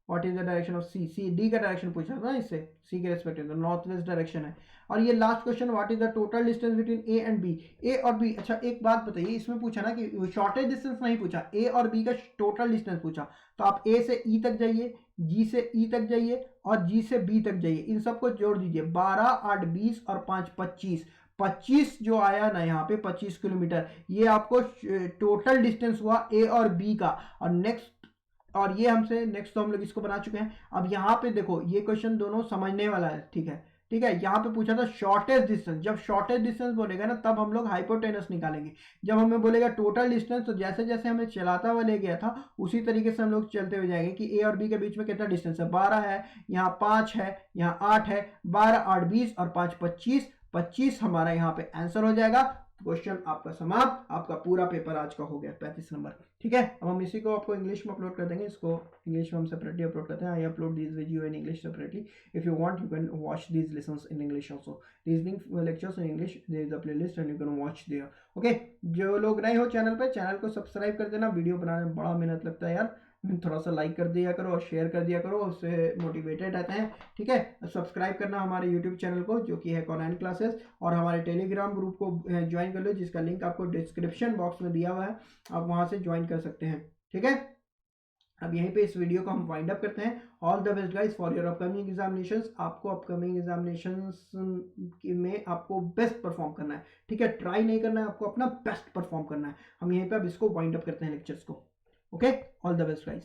What is the direction of C? C D का डायरेक्शन पूछा था ना इससे, सी के रेस्पेक्ट में, तो नॉर्थ वेस्ट डायरेक्शन है। और ये last question, what is the total distance between A and B? A और बी, अच्छा एक बात बताइए, इसमें पूछा ना कि शॉर्टेज डिस्टेंस नहीं पूछा, ए और बी का टोटल डिस्टेंस पूछा। तो आप ए से ई तक जाइए, जी से ई तक जाइए और जी से बी तक जाइए, इन सबको जोड़ दीजिए। 12, 8, 20 और 5, 25। 25 जो आया ना यहाँ पे 25 किलोमीटर, ये आपको टोटल डिस्टेंस हुआ ए और बी का। और नेक्स्ट, और ये हमसे नेक्स्ट तो हम लोग इसको बना चुके हैं। अब यहाँ पे देखो ये क्वेश्चन दोनों समझने वाला है, ठीक है। ठीक है, यहाँ पे पूछा था शॉर्टेस्ट डिस्टेंस। जब शॉर्टेस्ट डिस्टेंस बोलेगा ना तब हम लोग हाइपोटेनस निकालेंगे। जब हमें बोलेगा टोटल डिस्टेंस, तो जैसे जैसे हमें चलाता हुआ ले गया था उसी तरीके से हम लोग चलते हुए जाएंगे कि ए और बी के बीच में कितना डिस्टेंस है। 12 है, यहाँ 5 है, यहाँ 8 है। 12, 8, 20 और 5, 25। 25 हमारा यहाँ पे आंसर हो जाएगा। क्वेश्चन आपका समाप्त, आपका पूरा पेपर आज का हो गया 35 नंबर। ठीक है, अब हम इसी को आपको इंग्लिश में अपलोड कर देंगे। इसको इंग्लिश में हम सेपरेटली अपलोड करते हैं। I upload this video in English separately. If you want you can watch these lessons in English also. Reasoning lectures in English, there is a playlist and you can watch there. Okay, जो लोग नए हो channel पे, channel को subscribe कर देना। Video बनाने में बड़ा मेहनत लगता है यार, थोड़ा सा लाइक कर दिया करो और शेयर कर दिया करो, उससे मोटिवेटेड रहते हैं। ठीक है, सब्सक्राइब करना हमारे यूट्यूब चैनल को जो कि है कॉन क्लासेस, और हमारे टेलीग्राम ग्रुप को ज्वाइन कर लो जिसका लिंक आपको डिस्क्रिप्शन बॉक्स में दिया हुआ है, आप वहां से ज्वाइन कर सकते हैं। ठीक है, अब यहीं पे इस वीडियो को हम वाइंड अप करते हैं। All the best guys for your upcoming examinations. आपको अपकमिंग एग्जामिनेशंस में आपको बेस्ट परफॉर्म करना है। ठीक है, ट्राई नहीं करना है, आपको अपना बेस्ट परफॉर्म करना है। हम यहीं पे अब इसको वाइंड अप करते हैं लेक्चर्स को। Okay, all the best guys.